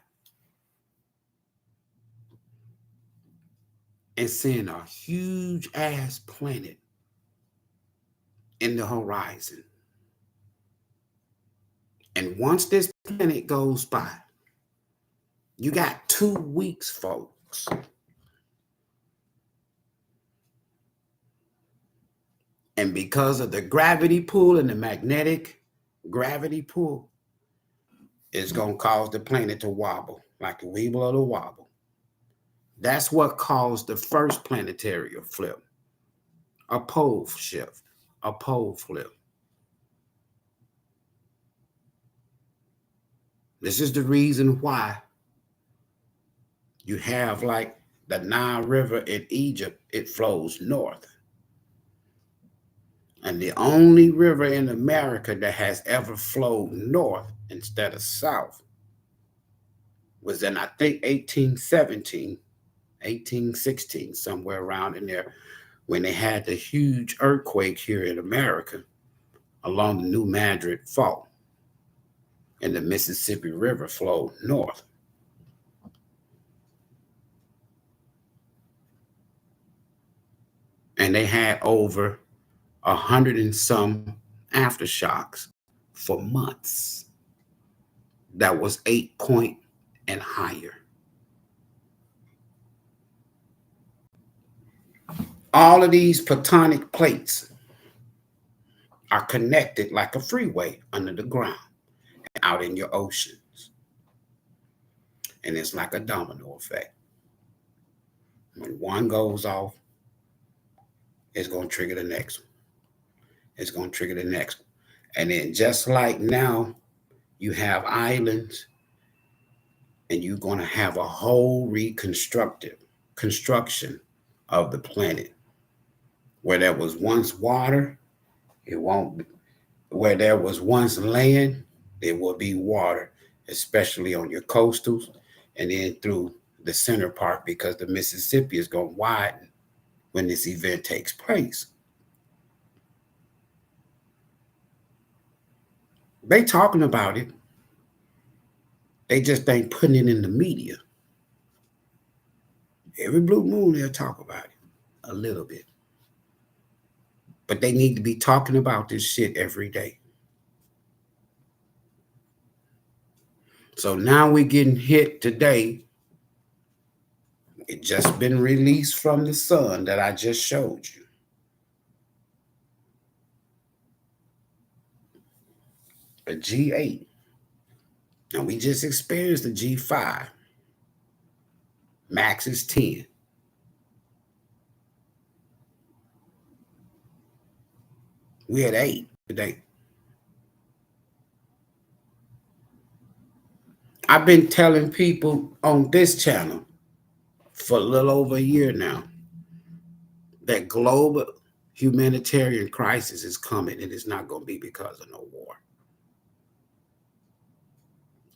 and seeing a huge ass planet in the horizon? And once this planet goes by, you got 2 weeks, folks. And because of the gravity pull and the magnetic gravity pull, it's going to cause the planet to wobble like the weeble of the wobble. That's what caused the first planetary flip, a pole shift, a pole flip. This is the reason why you have like the Nile River in Egypt, it flows north. And the only river in America that has ever flowed north instead of south was in, I think, 1817, 1816, somewhere around in there, when they had the huge earthquake here in America along the New Madrid Fault. And the Mississippi River flowed north. And they had over 100 and some aftershocks for months. That was 8 point and higher. All of these tectonic plates are connected like a freeway under the ground out in your oceans. And it's like a domino effect. When one goes off, it's going to trigger the next one. It's going to trigger the next one. And then just like now, you have islands, and you're going to have a whole construction of the planet. Where there was once water, it won't be. Where there was once land, there will be water, especially on your coastals and then through the center part, because the Mississippi is going to widen when this event takes place. They talking about it. They just ain't putting it in the media. Every blue moon, they'll talk about it a little bit. But they need to be talking about this shit every day. So now we're getting hit today. It just been released from the sun that I just showed you. A G8. Now we just experienced the G5. Max is 10. We had 8 today. I've been telling people on this channel for a little over a year now that global humanitarian crisis is coming, and it's not going to be because of no war.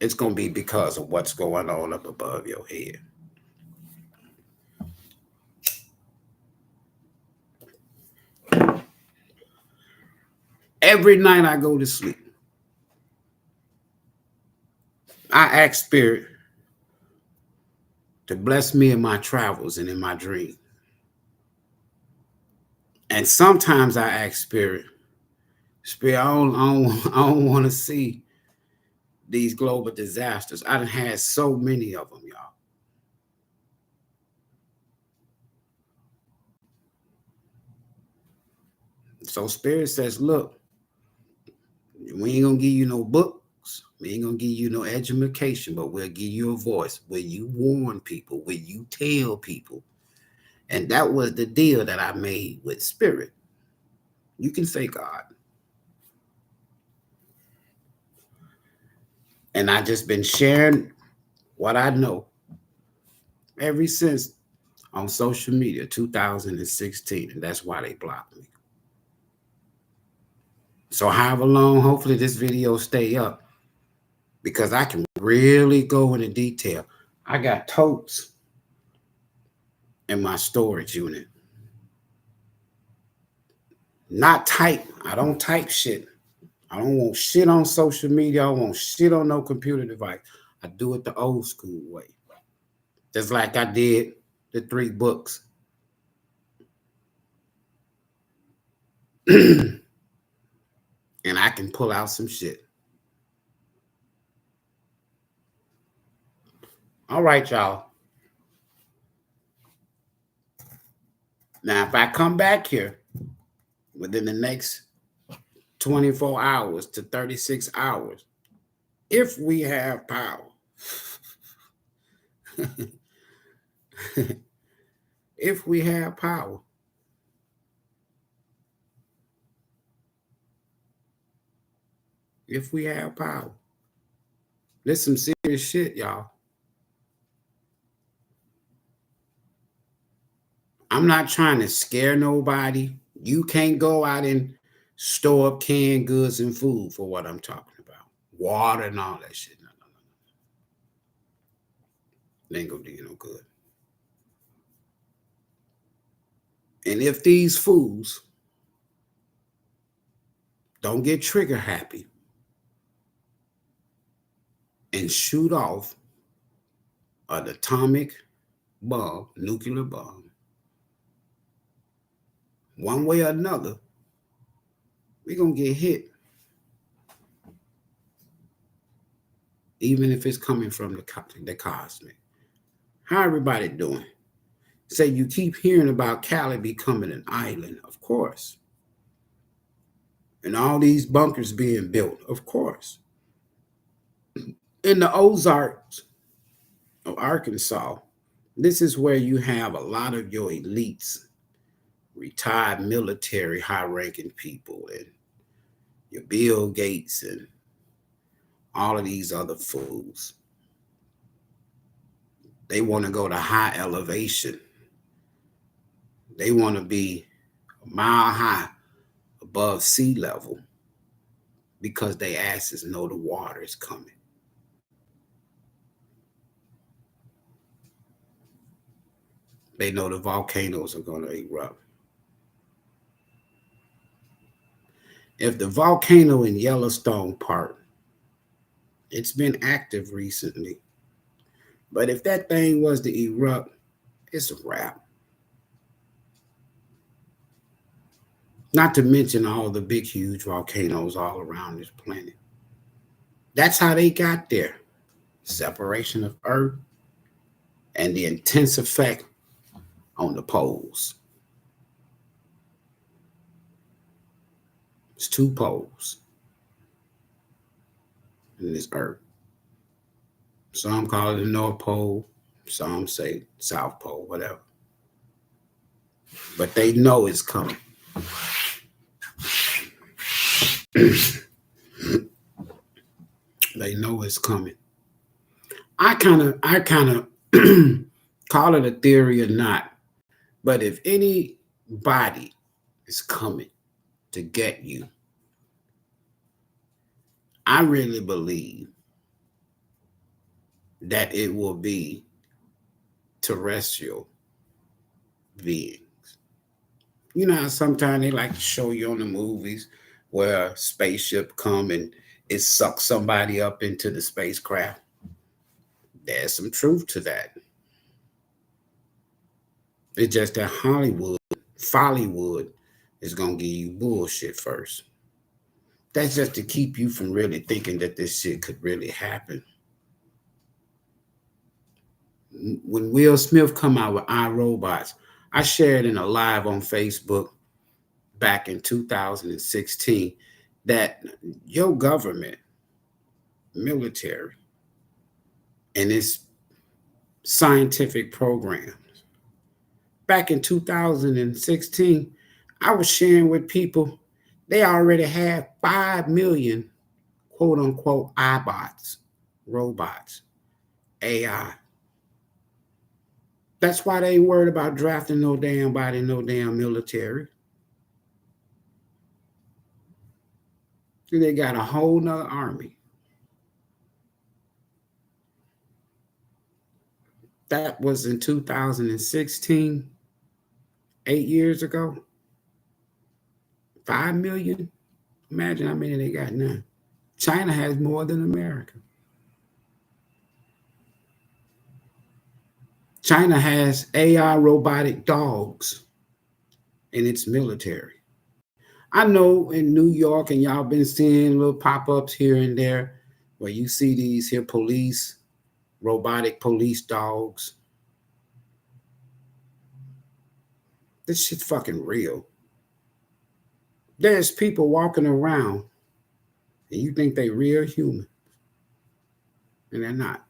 It's going to be because of what's going on up above your head. Every night I go to sleep, I ask Spirit to bless me in my travels and in my dreams. And sometimes I ask Spirit, I don't want to see these global disasters. I done had so many of them, y'all. So Spirit says, look, we ain't gonna give you no books. We ain't gonna give you no education, but we'll give you a voice. Will you warn people? Will you tell people? And that was the deal that I made with Spirit. You can say God. And I just been sharing what I know ever since on social media, 2016. And that's why they blocked me. So however long, hopefully this video stay up because I can really go into detail. I got totes in my storage unit. Not type. I don't type shit. I don't want shit on social media. I don't want shit on no computer device. I do it the old school way. Just like I did the 3 books. And I can pull out some shit. All right, y'all. Now, if I come back here within the next 24 hours to 36 hours, if we have power, if we have power, if we have power, there's some serious shit, y'all. I'm not trying to scare nobody. You can't go out and store up canned goods and food for what I'm talking about. Water and all that shit. No. It ain't gonna do you no good. And if these fools don't get trigger happy and shoot off an atomic bomb, nuclear bomb, one way or another, we're gonna get hit. Even if it's coming from the cosmic. How everybody doing? Say you keep hearing about Cali becoming an island, of course. And all these bunkers being built, of course. In the Ozarks of Arkansas, this is where you have a lot of your elites, retired military, high-ranking people, and your Bill Gates and all of these other fools. They want to go to high elevation. They want to be a mile high above sea level because they asses know the water is coming. They know the volcanoes are going to erupt. If the volcano in Yellowstone Park, it's been active recently, but if that thing was to erupt, it's a wrap. Not to mention all the big, huge volcanoes all around this planet. That's how they got there. Separation of Earth and the intense effect on the poles. It's 2 poles in this Earth. Some call it the North Pole. Some say South Pole, whatever. But they know it's coming. They know it's coming. I kind of call it a theory or not. But if anybody is coming to get you, I really believe that it will be terrestrial beings. You know how sometimes they like to show you on the movies where a spaceship come and it sucks somebody up into the spacecraft. There's some truth to that. It's just that Follywood is going to give you bullshit first. That's just to keep you from really thinking that this shit could really happen. When Will Smith come out with iRobots, I shared in a live on Facebook back in 2016 that your government, military, and its scientific programs, back in 2016, I was sharing with people they already have 5 million quote unquote iBots, robots, AI. That's why they ain't worried about drafting no damn body, no damn military. They got a whole nother army. That was in 2016, 8 years ago. 5 million. Imagine how many they got now. China has more than America. China has AI robotic dogs in its military. I know in New York, and y'all been seeing little pop-ups here and there where you see these here robotic police dogs. This shit's fucking real. There's people walking around and you think they real human. And they're not.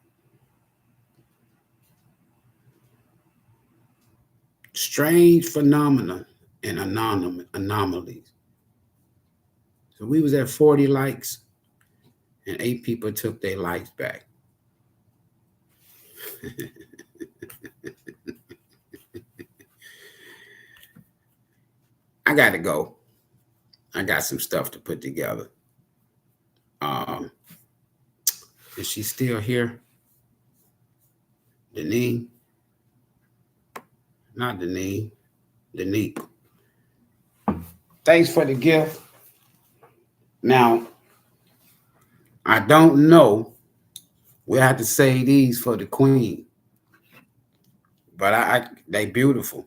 Strange phenomena and anomalies. So we was at 40 likes and 8 people took their likes back. I got to go. I got some stuff to put together. Is she still here? Deneen? Not Deneen. Denique. Thanks for the gift. Now, I don't know. We have to say these for the queen. But they beautiful.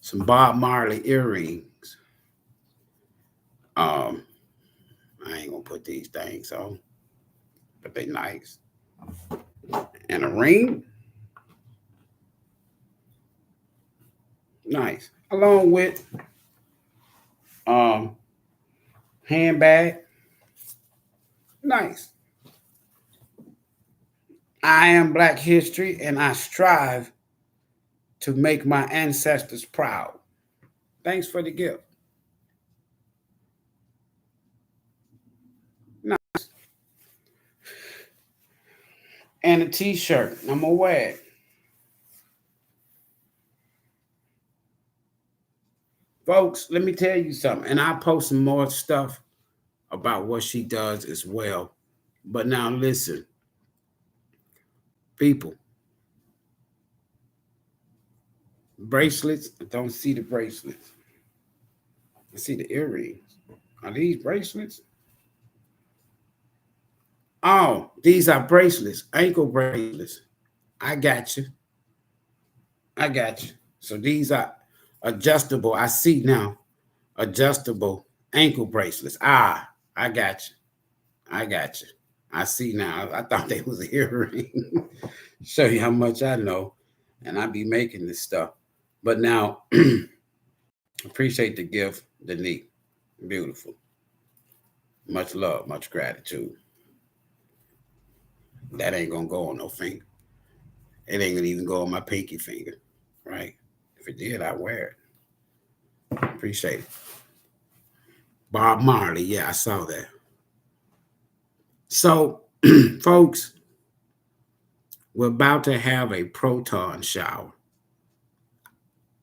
Some Bob Marley earrings. I ain't gonna put these things on, but they nice. And a ring. Nice. Along with handbag. Nice. I am Black history and I strive to make my ancestors proud. Thanks for the gift. Nice. And a t-shirt. I'm gonna wear it. Folks, let me tell you something. And I'll post some more stuff about what she does as well. But now listen, people. Bracelets. I don't see the bracelets. I see the earrings. Are these bracelets? Oh, these are bracelets, ankle bracelets. I got you. I got you. So these are adjustable. I see now. Adjustable ankle bracelets. Ah, I got you. I got you. I see now. I thought they was an earring. Show you how much I know. And I be making this stuff. But now, appreciate the gift, Denique. Beautiful. Much love, much gratitude. That ain't gonna go on no finger. It ain't gonna even go on my pinky finger, right? If it did, I'd wear it. Appreciate it. Bob Marley, yeah, I saw that. So, folks, we're about to have a proton shower.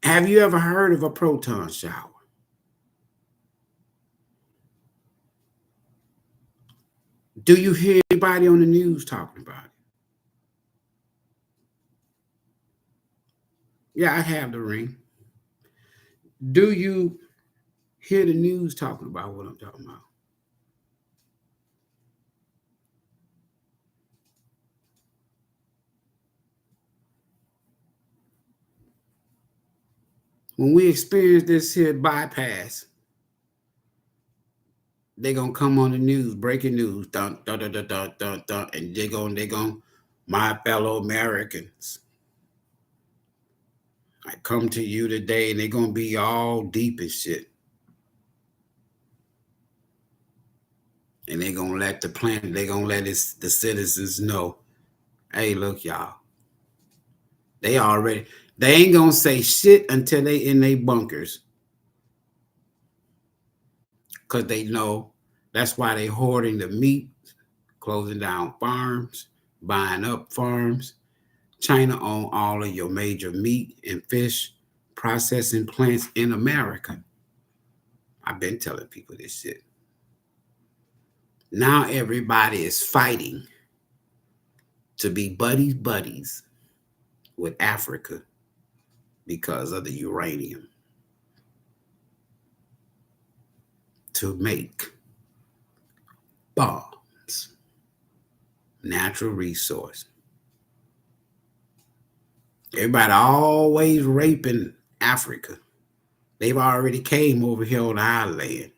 Have you ever heard of a proton shower? Do you hear anybody on the news talking about it? Yeah, I have the ring. Do you hear the news talking about what I'm talking about? When we experience this here bypass, they gonna come on the news, breaking news, dun dun dun dun dun dun, dun and they gonna, my fellow Americans, I come to you today, and they're gonna be all deep and shit, and they're gonna let the planet, they're gonna let the citizens know, hey, look, y'all, they already, they ain't gonna say shit until they in their bunkers, because they know that's why they hoarding the meat, closing down farms, buying up farms. China own all of your major meat and fish processing plants in America. I've been telling people this shit. Now everybody is fighting to be buddies with Africa because of the uranium to make bombs, natural resource. Everybody always raping Africa. They've already came over here on our land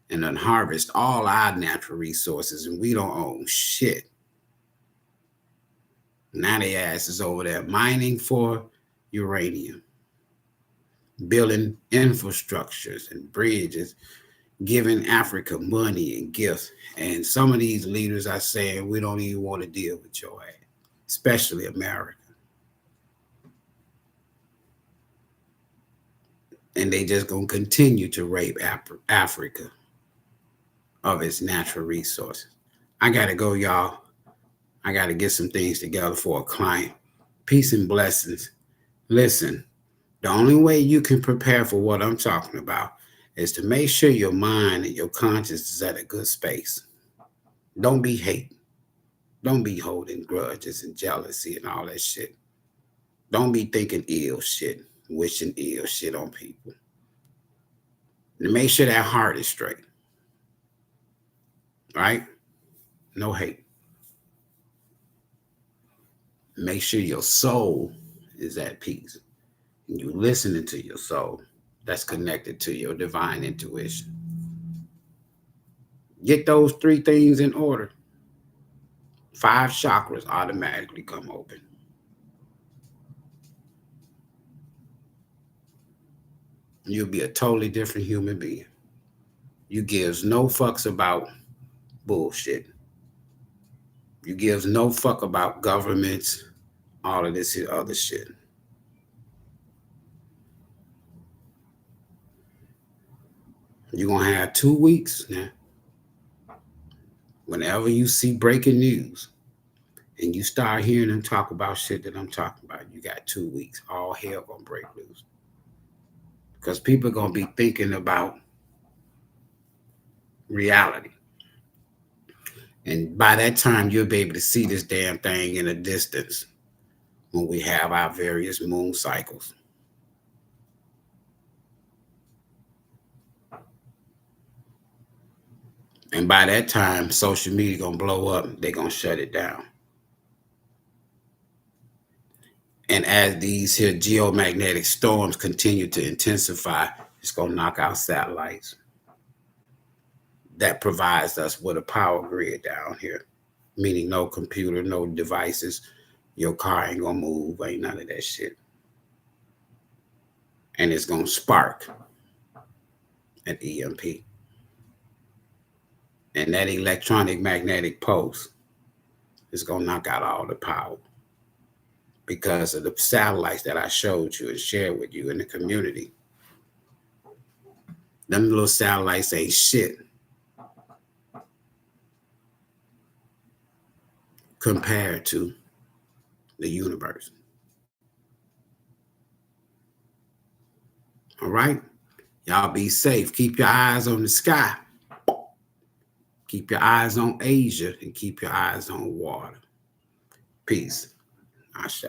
and done harvest all our natural resources, and we don't own shit. Now they ass is over there mining for uranium, building infrastructures and bridges, giving Africa money and gifts. And some of these leaders are saying we don't even want to deal with your ass, especially America. And they just gonna continue to rape Africa of its natural resources. I gotta go, y'all. I gotta get some things together for a client. Peace and blessings. Listen, the only way you can prepare for what I'm talking about is to make sure your mind and your conscience is at a good space. Don't be hate. Don't be holding grudges and jealousy and all that shit. Don't be thinking ill shit, wishing ill shit on people. And make sure that heart is straight, right? No hate. Make sure your soul is at peace. And you listening to your soul that's connected to your divine intuition. Get those three things in order. 5 chakras automatically come open. You'll be a totally different human being. You gives no fucks about bullshit. You gives no fuck about governments, all of this other shit. You're gonna have 2 weeks now. Whenever you see breaking news and you start hearing them talk about shit that I'm talking about, you got 2 weeks. All hell gonna break loose. Because people are gonna be thinking about reality. And by that time, you'll be able to see this damn thing in a distance when we have our various moon cycles. And by that time, social media gonna blow up. They're gonna shut it down. And as these here geomagnetic storms continue to intensify, it's gonna knock out satellites. That provides us with a power grid down here, meaning no computer, no devices. Your car ain't gonna move, ain't none of that shit. And it's gonna spark an EMP. And that electronic magnetic pulse It's going to knock out all the power because of the satellites that I showed you and shared with you in the community. Them little satellites ain't shit compared to the universe. All right? Y'all be safe. Keep your eyes on the sky. Keep your eyes on Asia and keep your eyes on water. Peace. Ashe.